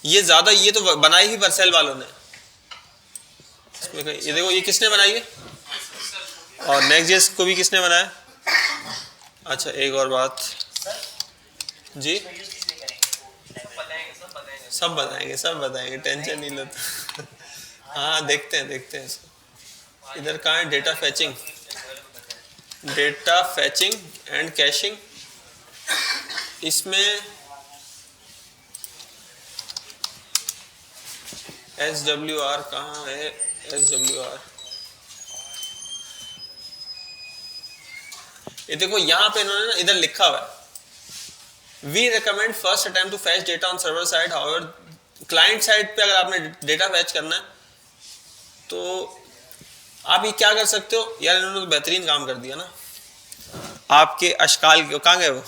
A: ये ज़्यादा, ये तो बनाई ही वर्सेल वालों ने, ये देखो, ये किसने बनाई है और नेक्स्ट जेस को भी किसने बनाया? अच्छा एक और बात जी,
B: यूज किस लिए करेंगे?
A: सब बताएंगे, टेंशन नहीं लो। हाँ देखते हैं इसको। इधर कहाँ है डेटा फैचिंग एंड कैशिंग। इसमें SWR कहाँ है? SWR ये देखो यहाँ पे इन्होंने ना इधर लिखा हुआ है, we recommend first attempt to fetch data on server side. However client side पे अगर आपने डेटा फैच करना है तो आप ये क्या कर सकते हो यार, इन्होंने तो बेहतरीन काम कर दिया ना। आपके अशकाल कहाँ गए वो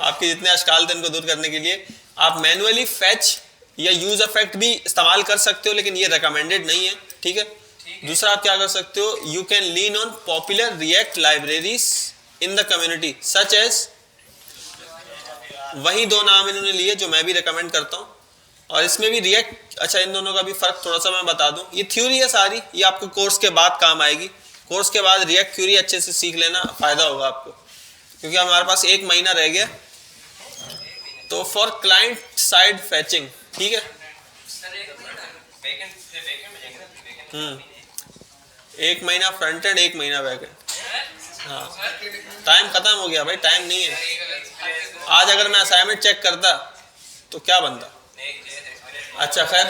A: आपके जितने अशकाल थे उनको दूर करने के लिए आप मैनुअली फैच या यूज इफेक्ट भी इस्तेमाल कर सकते हो, लेकिन ये रिकमेंडेड नहीं है, ठीक है। दूसरा आप क्या कर सकते हो, you can lean on popular React libraries in the community such as, वही दो नाम इन्होंने लिए जो मैं भी रिकमेंड करता हूँ। और इसमें भी रिएक्ट, अच्छा इन दोनों का भी फर्क थोड़ा सा मैं बता दूं, ये थ्योरी है सारी, ये आपको कोर्स के बाद काम आएगी। कोर्स के बाद रिएक्ट थ्योरी अच्छे से सीख लेना, फायदा होगा आपको, क्योंकि हमारे पास 1 महीना रह गया। तो फॉर क्लाइंट साइड फैचिंग, ठीक है, 1 महीना फ्रंट एंड 1 महीना बैक एंड। हाँ टाइम खत्म हो गया भाई, टाइम नहीं है। आज अगर मैं असाइनमेंट चेक करता तो क्या बनता। अच्छा खैर,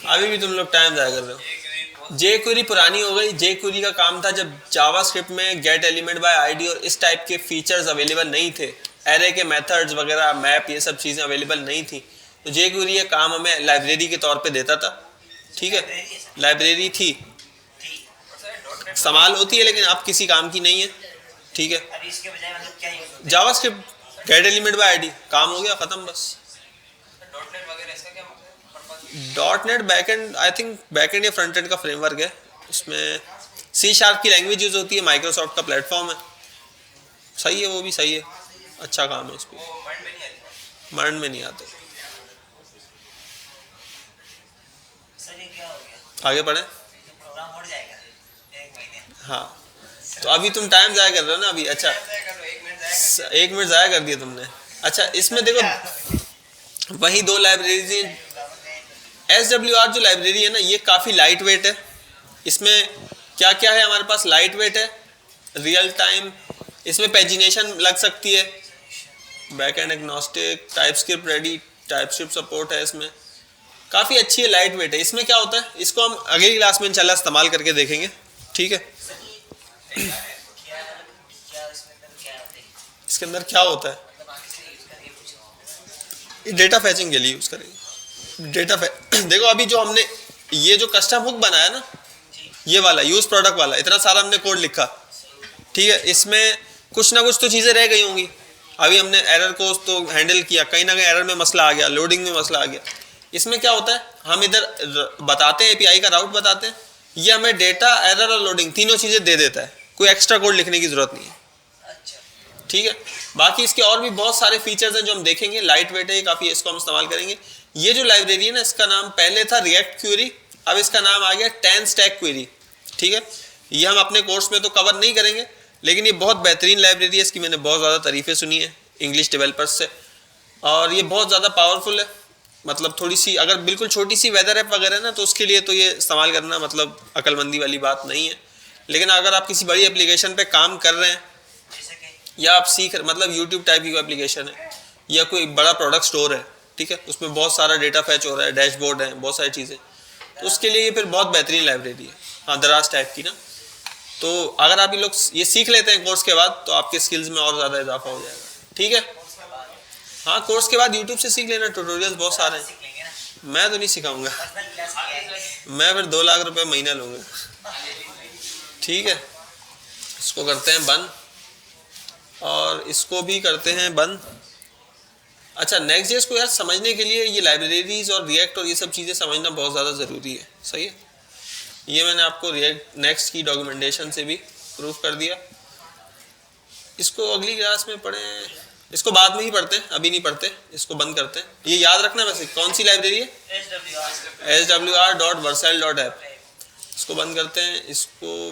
A: अभी भी तुम लोग टाइम ज़ाया कर रहे हो। जे क्वेरी पुरानी हो गई। जे क्वेरी का काम था जब जावास्क्रिप्ट में गेट एलिमेंट बाय आईडी और इस टाइप के फीचर्स अवेलेबल नहीं थे, एरे के मेथड्स वगैरह, मैप, ये सब चीज़ें अवेलेबल नहीं थी, तो जे क्वेरी ये काम हमें लाइब्रेरी के तौर पे देता था, ठीक है। लाइब्रेरी थी, इस्तेमाल होती है, लेकिन अब किसी काम की नहीं है, ठीक है।
B: अभी इसके बजाय मतलब क्या यूज होता है?
A: JavaScript gate element by ID, काम हो गया, खत्म बस।
C: डॉटनेट वगैरह इसका क्या purpose?
A: Dot net backend, I think backend या फ्रंट एंड का फ्रेमवर्क है। उसमें C# की लैंग्वेज यूज होती है, माइक्रोसॉफ्ट का प्लेटफॉर्म है, सही है, वो भी सही है, अच्छा काम है। उस पर
C: वो माइंड में नहीं आती।
A: माइंड में नहीं आते।
B: सर ये क्या हो गया?
A: आगे बढ़े।
B: ये प्रोग्राम उड़ जाएगा 1 महीने।
A: हाँ तो अभी तुम टाइम ज़ाया कर रहे हो ना अभी। अच्छा 1 मिनट ज़ाया कर दिया तुमने। अच्छा इसमें देखो वही 2 लाइब्रेरीज। SWR जो लाइब्रेरी है ना, ये काफ़ी लाइट वेट है। इसमें क्या क्या है हमारे पास? लाइट वेट है, रियल टाइम, इसमें पेजिनेशन लग सकती है, back and agnostic, TypeScript ready, TypeScript support है इसमें, काफ़ी अच्छी है, लाइट वेट है। इसमें क्या होता है, इसको हम अगली क्लास में इंशाल्लाह इस्तेमाल करके देखेंगे, ठीक है। इसके अंदर क्या होता है, डेटा फैचिंग के लिए यूज़ करेंगे। डेटा देखो अभी जो हमने ये जो कस्टम हुक बनाया ना, ये वाला यूज प्रोडक्ट वाला, इतना सारा हमने कोड लिखा, ठीक है। इसमें कुछ ना कुछ तो चीज़ें रह गई होंगी। अभी हमने एरर को तो हैंडल किया, कहीं ना कहीं एरर में मसला आ गया, लोडिंग में मसला आ गया। इसमें क्या होता है, हम इधर बताते हैं API का राउट बताते हैं, ये हमें डेटा, एरर और लोडिंग तीनों चीज़ें दे देता है, कोई एक्स्ट्रा कोड लिखने की ज़रूरत नहीं है, ठीक है। बाकी इसके और भी बहुत सारे फीचर्स हैं जो हम देखेंगे। लाइट वेट है काफ़ी, इसको हम इस्तेमाल करेंगे। ये जो लाइब्रेरी है ना, इसका नाम पहले था रिएक्ट क्वेरी, अब इसका नाम आ गया 10 स्टैक क्वेरी, ठीक है। ये हम अपने कोर्स में तो कवर नहीं करेंगे, लेकिन ये बहुत बेहतरीन लाइब्रेरी है, इसकी मैंने बहुत ज़्यादा तारीफ़ें सुनी है इंग्लिश डेवलपर्स से, और ये बहुत ज़्यादा पावरफुल है। मतलब थोड़ी सी अगर बिल्कुल छोटी सी वेदर ऐप वगैरह ना, तो उसके लिए तो ये इस्तेमाल करना मतलब अक्लमंदी वाली बात नहीं है। लेकिन अगर आप किसी बड़ी एप्लीकेशन पे काम कर रहे हैं, या आप सीख मतलब यूट्यूब टाइप की कोई एप्लीकेशन है, या कोई बड़ा प्रोडक्ट स्टोर है, ठीक है, उसमें बहुत सारा डेटा फैच हो रहा है, डैशबोर्ड है, बहुत सारी चीज़ें, तो उसके लिए ये फिर बहुत बेहतरीन लाइब्रेरी है। हाँ दराज टाइप की ना, तो अगर आप ये लोग ये सीख लेते हैं कोर्स के बाद, तो आपके स्किल्स में और ज़्यादा इजाफा हो जाएगा, ठीक है। हाँ कोर्स के बाद यूट्यूब से सीख लेना, ट्यूटोरियल्स बहुत सारे हैं। मैं तो नहीं सिखाऊंगा, मैं फिर 2 लाख रुपए महीना लूँगा, ठीक है। इसको करते हैं बंद, और इसको भी करते हैं बंद। अच्छा नेक्स्ट जेएस को यार समझने के लिए ये लाइब्रेरीज और रिएक्ट और ये सब चीज़ें समझना बहुत ज़्यादा ज़रूरी है, सही है। ये मैंने आपको रिएक्ट नेक्स्ट की डॉक्यूमेंटेशन से भी प्रूफ कर दिया। इसको अगली क्लास में पढ़ें, इसको बाद में ही पढ़ते हैं, अभी नहीं पढ़ते, इसको बंद करते हैं। ये याद रखना वैसे कौन सी लाइब्रेरी है, swr.vercel.app। इसको बंद करते हैं, इसको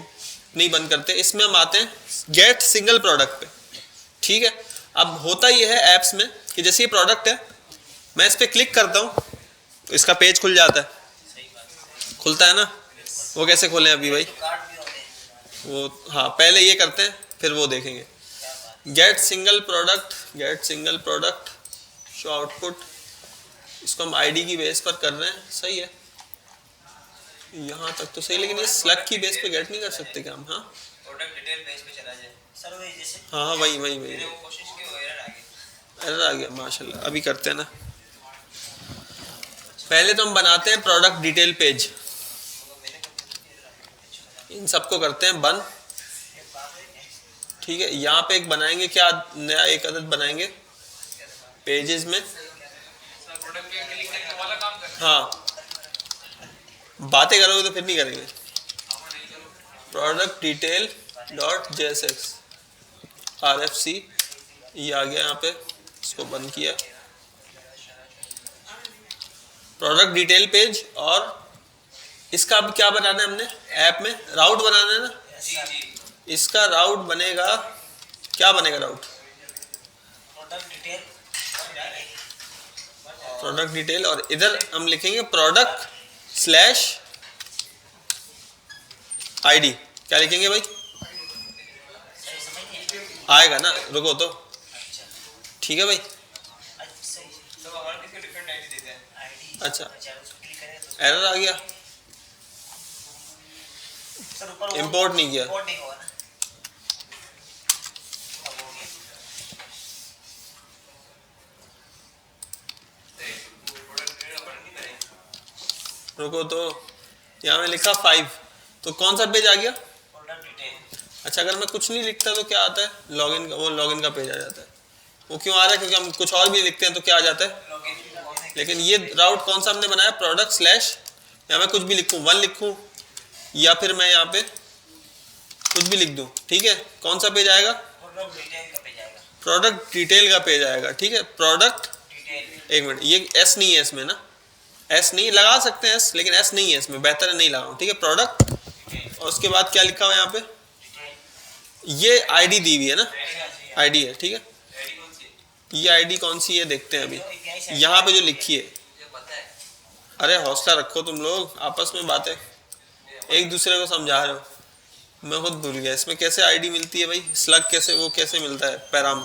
A: नहीं बंद करते। इसमें हम आते हैं गेट सिंगल प्रोडक्ट पे, ठीक है। अब होता ये है ऐप्स में कि जैसे ये प्रोडक्ट है, मैं इस पर क्लिक करता हूँ तो इसका पेज खुल जाता है, खुलता है ना। वो कैसे खोलें अभी भाई, वो हाँ पहले ये करते हैं फिर वो देखेंगे। Get single product show output, इसको हम आईडी की बेस पर कर रहे हैं, सही है यहाँ तक तो सही। लेकिन ये स्लग की बेस पे गेट नहीं कर सकते क्या हम? हाँ
B: प्रोडक्ट डिटेल पेज पे चला जाए सर, वही जैसे
A: हाँ वही
B: मैंने वो कोशिश की, वो एरर आ गया।
A: एरर आ गया, माशाल्लाह। अभी करते हैं ना, पहले तो हम बनाते हैं प्रोडक्ट डिटेल पेज, इन सबको करते हैं बंद, ठीक है। यहाँ पे एक बनाएंगे, क्या नया एक अदद बनाएंगे पेजेस में,
C: सर प्रोडक्ट पे क्लिक करके वाला काम कर।
A: हाँ बातें करोगे तो फिर नहीं करेंगे। Product detail dot JSX RFC, ये आ गया यहाँ पे, इसको बंद किया। प्रोडक्ट डिटेल पेज, और इसका अब क्या बनाना है हमने ऐप में, राउट बनाना है ना।
B: जी जी,
A: इसका राउट बनेगा, क्या बनेगा राउट, प्रोडक्ट डिटेल, और इधर हम लिखेंगे प्रोडक्ट स्लैश ID। क्या लिखेंगे भाई, आएगा ना, रुको तो, ठीक है भाई।
B: सब हमारे किसी डिफरेंट आईडी देते हैं।
A: अच्छा एरर आ गया,
B: सर ऊपर
A: इंपोर्ट नहीं किया।
B: इंपोर्ट नहीं हुआ ना, अब हो गया।
A: रुको तो, यहाँ में लिखा 5, तो कौन सा पेज आ गया?
B: Product detail.
A: अच्छा अगर मैं कुछ नहीं लिखता तो क्या आता है, लॉगिन का, वो लॉगिन का पेज आ जाता है। वो क्यों आ रहा है, क्योंकि हम कुछ और भी लिखते हैं तो क्या आ जाता है।
B: लॉगिन।
A: लेकिन ये राउट कौन सा हमने बनाया, प्रोडक्ट स्लैश, या मैं कुछ भी लिखूँ 1 लिखूँ, या फिर मैं यहाँ पे कुछ भी लिख दूँ, ठीक है। कौन सा पेज आएगा,
B: प्रोडक्ट डिटेल का पेज आएगा।
A: प्रोडक्ट डिटेल का पेज आएगा, ठीक है। Product,
B: detail.
A: एक मिनट, ये एस नहीं है इसमें ना, एस नहीं, लगा सकते हैं एस, लेकिन एस नहीं है इसमें, बेहतर है नहीं लगाऊं, ठीक है। प्रोडक्ट, और उसके बाद क्या लिखा हुआ है यहाँ पे, ये आईडी दी हुई है ना, आईडी है, ठीक है। ये आईडी कौन सी है देखते हैं अभी, यहाँ पे जो लिखी है। अरे हौसला रखो तुम लोग, आपस में बातें एक दूसरे को समझा रहे हो, मैं खुद भूल गया इसमें कैसे आईडी मिलती है भाई, स्लग कैसे, वो कैसे मिलता है, पैराम।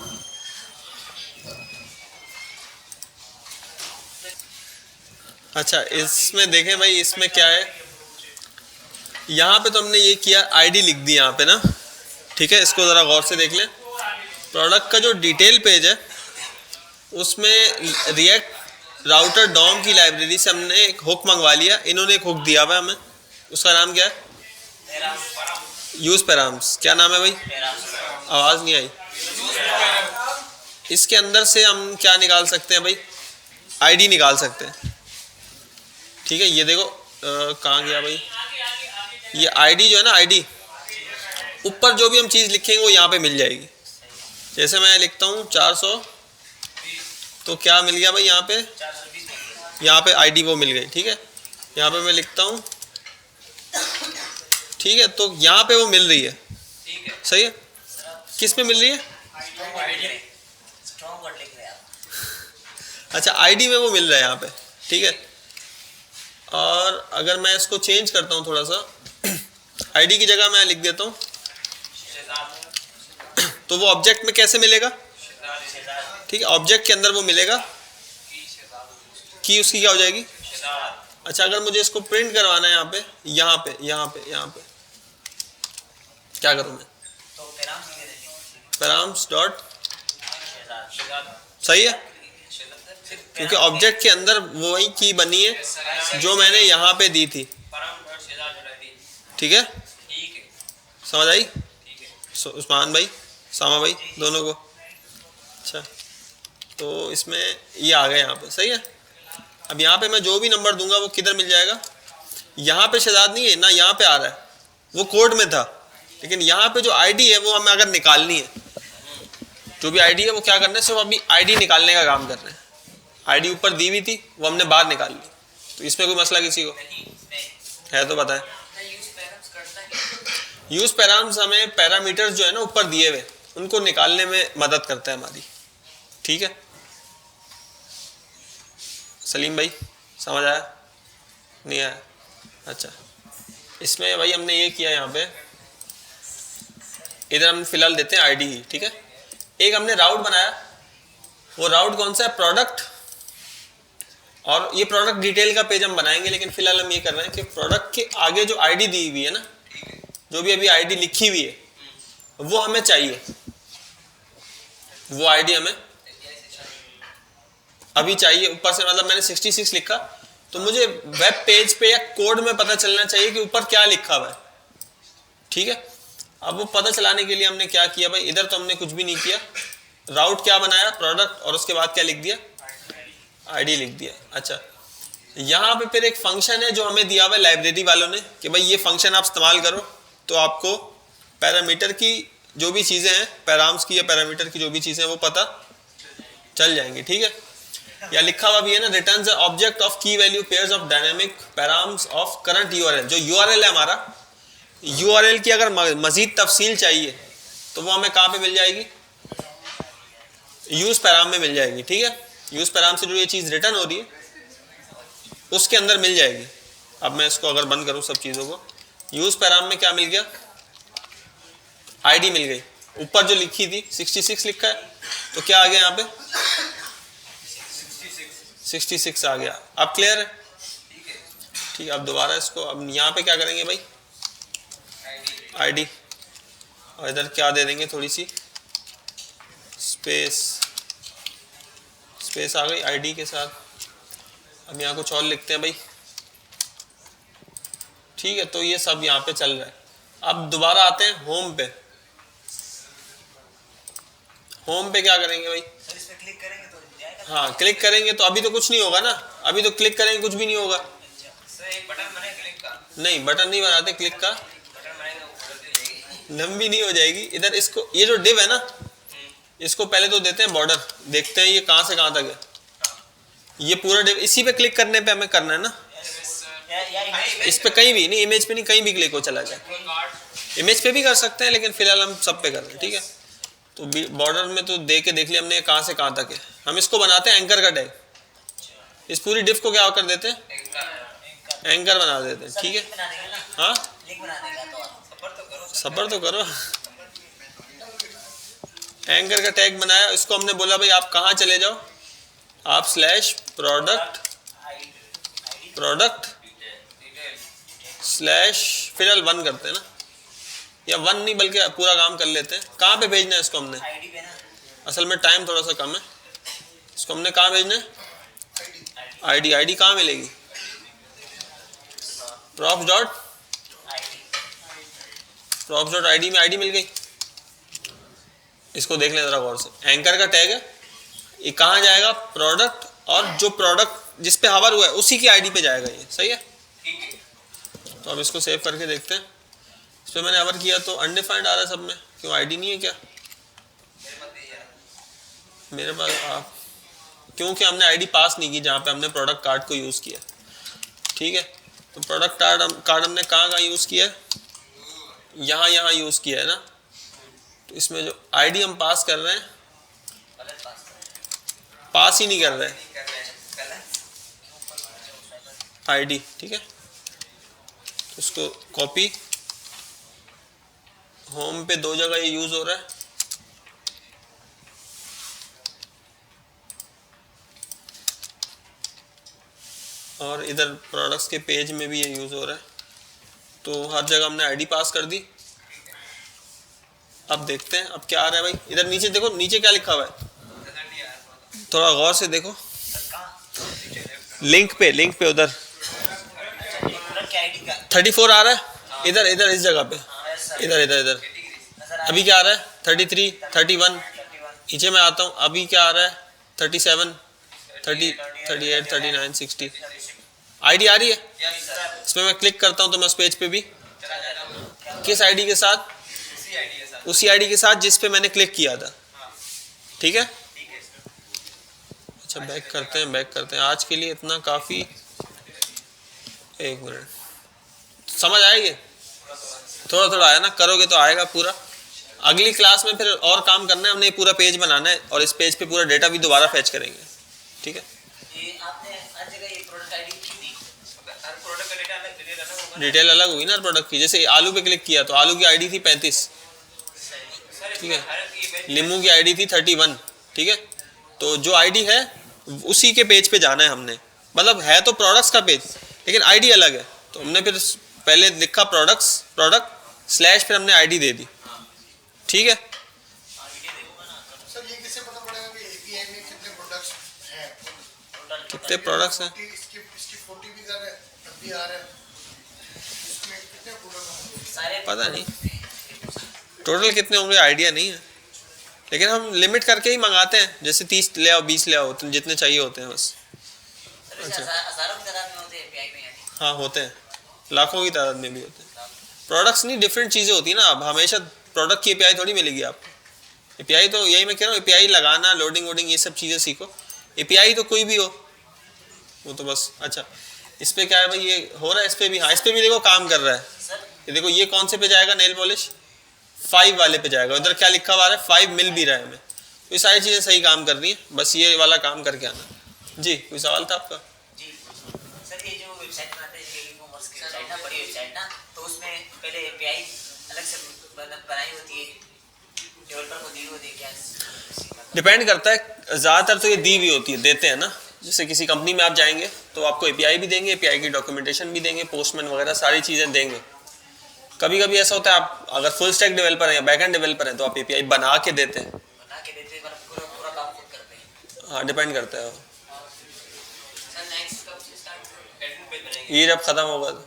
A: अच्छा इसमें देखें भाई, इसमें क्या है, यहाँ पे तो हमने ये किया, आईडी लिख दी यहाँ पे ना, ठीक है। इसको ज़रा गौर से देख लें। प्रोडक्ट का जो डिटेल पेज है उसमें रिएक्ट राउटर डॉम की लाइब्रेरी से हमने एक हुक मंगवा लिया, इन्होंने एक हुक दिया हुआ है हमें, उसका नाम क्या है, यूज पैराम्स। क्या नाम है भाई, आवाज़ नहीं आई। इसके अंदर से हम क्या निकाल सकते हैं भाई, आईडी निकाल सकते हैं, ठीक है। ये देखो कहाँ गया भाई, ये आईडी जो है ना, आईडी ऊपर जो भी हम चीज़ लिखेंगे वो यहाँ पे मिल जाएगी। जैसे मैं लिखता हूँ 400, तो क्या मिल गया भाई यहाँ पे,
B: 420।
A: यहाँ पे आईडी वो मिल गई, ठीक है। यहाँ पे मैं लिखता हूँ, ठीक है, तो यहाँ पे वो मिल रही है, सही है। किस में मिल रही है,
B: स्ट्रॉन्ग वर्ड लिख रहे हैं आप।
A: अच्छा आईडी में वो मिल रहा है यहाँ पे, ठीक है। और अगर मैं इसको चेंज करता हूँ थोड़ा सा, आईडी की जगह मैं लिख देता हूँ, तो वो ऑब्जेक्ट में कैसे मिलेगा, ठीक है। ऑब्जेक्ट के अंदर वो मिलेगा, की उसकी क्या हो जाएगी। अच्छा अगर मुझे इसको प्रिंट करवाना है यहाँ पे, यहाँ पे, यहाँ पे, यहाँ पे, क्या करूँ मैं,
B: तो
A: पैराम्स डॉट, सही है, क्योंकि ऑब्जेक्ट के अंदर वही की बनी है जो मैंने यहाँ पे दी थी, ठीक है। समझ आई उस्मान भाई, सामा भाई, दोनों को। अच्छा तो इसमें ये आ गया यहाँ पे, सही है। अब यहाँ पे मैं जो भी नंबर दूंगा वो किधर मिल जाएगा, यहाँ पे शहजाद नहीं है ना, यहाँ पे आ रहा है, वो कोड में था, लेकिन यहाँ पे जो आईडी है वो हमें अगर निकालनी है जो भी आईडी है वो क्या करना है, सिर्फ अभी आईडी निकालने का काम कर रहे हैं। आईडी ऊपर दी हुई थी, वो हमने बाहर निकाल ली। तो इसमें कोई मसला किसी को है तो बताएं। यूज पैराम्स हमें पैरामीटर्स जो है ना ऊपर दिए हुए, उनको निकालने में मदद करता है हमारी। ठीक है सलीम भाई, समझ आया नहीं आया? अच्छा, इसमें भाई हमने ये किया, यहाँ पे इधर हम फिलहाल देते हैं आईडी ही। ठीक है, एक हमने राउट बनाया, वो राउट कौन सा है, प्रोडक्ट। और ये प्रोडक्ट डिटेल का पेज हम बनाएंगे, लेकिन फिलहाल हम ये कर रहे हैं कि प्रोडक्ट के आगे जो आईडी दी हुई है ना, जो भी अभी आईडी लिखी हुई है, वो हमें चाहिए। वो आईडी हमें अभी चाहिए ऊपर से। मतलब मैंने 66 लिखा, तो मुझे वेब पेज पे या कोड में पता चलना चाहिए कि ऊपर क्या लिखा हुआ है। ठीक है, अब वो पता चलाने के लिए हमने क्या किया भाई, इधर तो हमने कुछ भी नहीं किया, राउट क्या बनाया, प्रोडक्ट, और उसके बाद क्या लिख दिया, आईडी लिख दिया। अच्छा, यहाँ पे फिर एक फंक्शन है जो हमें दिया हुआ है लाइब्रेरी वालों ने कि भाई ये फंक्शन आप इस्तेमाल करो तो आपको पैरामीटर की जो भी चीज़ें हैं, पैराम्स की या पैरामीटर की जो भी चीज़ें हैं वो पता चल जाएंगी। ठीक है, या लिखा हुआ भी है ना, रिटर्न्स ऑब्जेक्ट ऑफ की value pairs of dynamic params of current URL. जो यूआरएल है हमारा, यूआरएल की अगर मजीद तफसील चाहिए तो वो हमें कहाँ पे मिल जाएगी, यूज पैराम में मिल जाएगी। ठीक है, यूज पैराम से जो ये चीज़ रिटर्न हो रही है उसके अंदर मिल जाएगी। अब मैं इसको अगर बंद करूँ सब चीज़ों को, यूज पैराम में क्या मिल गया, आईडी मिल गई। ऊपर जो लिखी थी 66 लिखा है, तो क्या आ गया यहाँ पे 66 आ गया। अब क्लियर है? ठीक है, अब दोबारा इसको, अब यहाँ पे क्या करेंगे भाई, आईडी, और इधर क्या दे देंगे, थोड़ी सी स्पेस आ गई आईडी के साथ। अब यहाँ कुछ और लिखते हैं भाई। ठीक है, तो ये सब यहाँ पे चल रहा है। अब दोबारा आते हैं होम पे। होम पे क्या करेंगे भाई,
B: सर इस पे क्लिक करेंगे तो जाएगा।
A: हाँ क्लिक करेंगे तो अभी तो कुछ नहीं होगा ना, अभी तो क्लिक करेंगे कुछ भी नहीं होगा।
B: सर एक बटन बने क्लिक का,
A: नहीं, बटन नहीं बनाते क्लिक का,
B: बटन बनेगा वो गलती हो जाएगी।
A: लंबी नहीं हो जाएगी। इधर इसको, ये जो डिव है ना, इसको पहले तो देते हैं बॉर्डर, देखते हैं ये कहाँ से कहाँ तक है। ये पूरा डिव, इसी पे क्लिक करने पे हमें करना है ना, इस पे कहीं भी नहीं, इमेज पे नहीं, कहीं भी क्लिक हो चला जाए। इमेज पे भी कर सकते हैं, लेकिन फिलहाल हम सब पे कर रहे हैं। ठीक है, तो बॉर्डर में तो दे के देख लिया हमने कहाँ से कहाँ तक है। हम इसको बनाते हैं एंकर का टैग, इस पूरी डिव को क्या कर देते हैं, एंकर बना देते हैं। ठीक है, हाँ सबर तो करो। एंकर का टैग बनाया, इसको हमने बोला भाई आप कहाँ चले जाओ, आप स्लैश प्रोडक्ट स्लैश, फिलहाल 1 करते हैं ना, या 1 नहीं बल्कि पूरा काम कर लेते हैं। कहाँ पे भेजना है इसको हमने,
B: आईडी पे ना,
A: असल में टाइम थोड़ा सा कम है, इसको हमने कहाँ भेजना है, आईडी। आईडी कहाँ मिलेगी, प्रॉप्स डॉट आईडी में आईडी मिल गई। इसको देख लें जरा गौर से, एंकर का टैग है, ये कहाँ जाएगा, प्रोडक्ट, और जो प्रोडक्ट जिस पे हवर हुआ है उसी की आईडी पे जाएगा ये। सही है, तो अब इसको सेव करके देखते हैं। इस पर मैंने हवर किया तो अनडिफाइंड आ रहा है सब में, क्यों आईडी नहीं है क्या मेरे पास? आप क्योंकि हमने आईडी पास नहीं की जहाँ पे हमने प्रोडक्ट कार्ड को यूज़ किया। ठीक है, तो प्रोडक्ट कार्ड हमने कहाँ यूज़ किया है, यहाँ यूज़ किया है ना। तो इसमें जो आईडी हम पास कर रहे हैं, पास ही नहीं कर रहे हैं आईडी। ठीक है, तो इसको कॉपी, होम पे 2 जगह ये यूज़ हो रहा है, और इधर प्रोडक्ट्स के पेज में भी ये यूज़ हो रहा है। तो हर जगह हमने आईडी पास कर दी। अब देखते हैं अब क्या आ रहा है भाई। इधर नीचे देखो, नीचे क्या लिखा हुआ है, थोड़ा गौर से देखो, लिंक पे उधर 34 आ रहा है, इधर इस जगह पे, इधर अभी क्या आ रहा है, 33, 31। नीचे मैं आता हूँ, अभी क्या आ रहा है, 37, 30, 38, 39, 60। आईडी आ रही है, इसमें मैं क्लिक करता हूँ तो मैं उस पेज पे भी किस आईडी के साथ, उसी आईडी के साथ जिस पे मैंने क्लिक किया था। ठीक है।
B: ठीक है सर।
A: अच्छा बैक करते हैं आज के लिए इतना काफ़ी। एक मिनट, समझ आएगी? थोड़ा थोड़ा आया ना, करोगे तो आएगा पूरा। अगली क्लास में फिर और काम करना है हमने, पूरा पेज बनाना है और इस पेज पे पूरा डेटा भी दोबारा फैच करेंगे, ठीक है।
B: ये आपने हर जगह ये प्रोडक्ट आईडी क्यों दी? हर प्रोडक्ट का डेटा अलग होगा।
A: डिटेल अलग होगी ना प्रोडक्ट की। जैसे आलू पे क्लिक किया तो आलू की आईडी थी 35, ठीक है। नींबू की आईडी थी 31, ठीक है। तो जो आईडी है उसी के पेज पे जाना है हमने, मतलब है तो प्रोडक्ट्स का पेज लेकिन आईडी अलग है। तो हमने फिर पहले लिखा प्रोडक्ट स्लैश, फिर हमने आईडी दे दी, ठीक है।
D: सर ये किससे पता पड़ेगा कि एपीआई में कितने प्रोडक्ट्स हैं?
A: कितने प्रोडक्ट्स हैं?
D: इसकी 40 भी कर रहे हैं, तब भी आ रहे हैं। इसमें कितने प्रोडक्ट होंगे?
B: सारे
A: पता नहीं टोटल कितने होंगे, आइडिया नहीं है, लेकिन हम लिमिट करके ही मंगाते हैं। जैसे 30 ले आओ, 20 ले आओ, तुम जितने चाहिए होते हैं बस।
B: अच्छा, हजारों की तादाद में होते हैं एपीआई में यानी।
A: हाँ होते हैं, लाखों की तादाद में भी होते हैं। प्रोडक्ट्स नहीं, डिफरेंट चीज़ें होती है ना। अब हमेशा प्रोडक्ट की एपीआई थोड़ी मिलेगी आपको। एपीआई तो यही मैं कह रहा हूँ, एपीआई लगाना, लोडिंग वोडिंग ये सब चीज़ें सीखो। एपीआई तो कोई भी हो, वो तो बस। अच्छा इस पे क्या है भाई, ये हो रहा है इस पे भी। हाँ इस पे भी देखो काम कर रहा है।
B: सर
A: ये देखो ये कौन से पे जाएगा, नेल पॉलिश 5 वाले पे जाएगा। उधर क्या लिखा हुआ है, 5 मिल भी रहा है हमें। तो ये सारी चीज़ें सही काम कर रही हैं, बस ये वाला काम करके आना। जी कोई सवाल था आपका?
B: जी सर, ये जो वेबसाइट बनाते हैं ई कॉमर्स की वेबसाइट ना, बड़ी वेबसाइट ना, तो उसमें पहले एपीआई अलग से बनाई होती है, डेवलपर को दी होती है क्या?
A: डिपेंड करता है, ज़्यादातर तो ये दी हुई होती है, देते हैं ना। जैसे किसी कंपनी में आप जाएंगे तो आपको एपीआई भी देंगे, एपीआई की डॉक्यूमेंटेशन भी देंगे, पोस्टमैन वगैरह सारी चीज़ें देंगे। कभी कभी ऐसा होता है आप अगर फुल स्टैक डेवलपर हैं या बैकएंड डेवलपर हैं तो आप एपीआई बना के देते हैं।
B: बना के देते हैं, पर पूरा पूरा काम खुद करते हैं।
A: हाँ डिपेंड करता है वो।
B: सर नेक्स्ट कब से स्टार्ट एडमिन पेज बनेंगे?
A: ये जब ख़त्म होगा तो,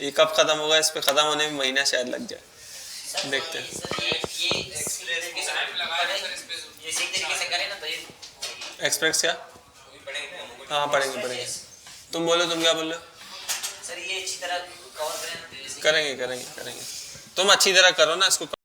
A: ये कब ख़त्म होगा, इस पे ख़त्म होने में महीना शायद लग जाए,
B: सर
A: देखते हैं।
B: सर ये तरीके से
C: टाइम लगाया सर इस पे।
B: ये इसी तरीके से करें ना तो ये
A: एक्सप्रेस क्या?
C: पढ़ेंगे।
A: हाँ पढ़ेंगे। तुम बोलो, तुम क्या बोल रहे हो?
B: सर ये अच्छी तरह कवर करें ना तो ये
A: करेंगे तुम अच्छी तरह करो ना इसको।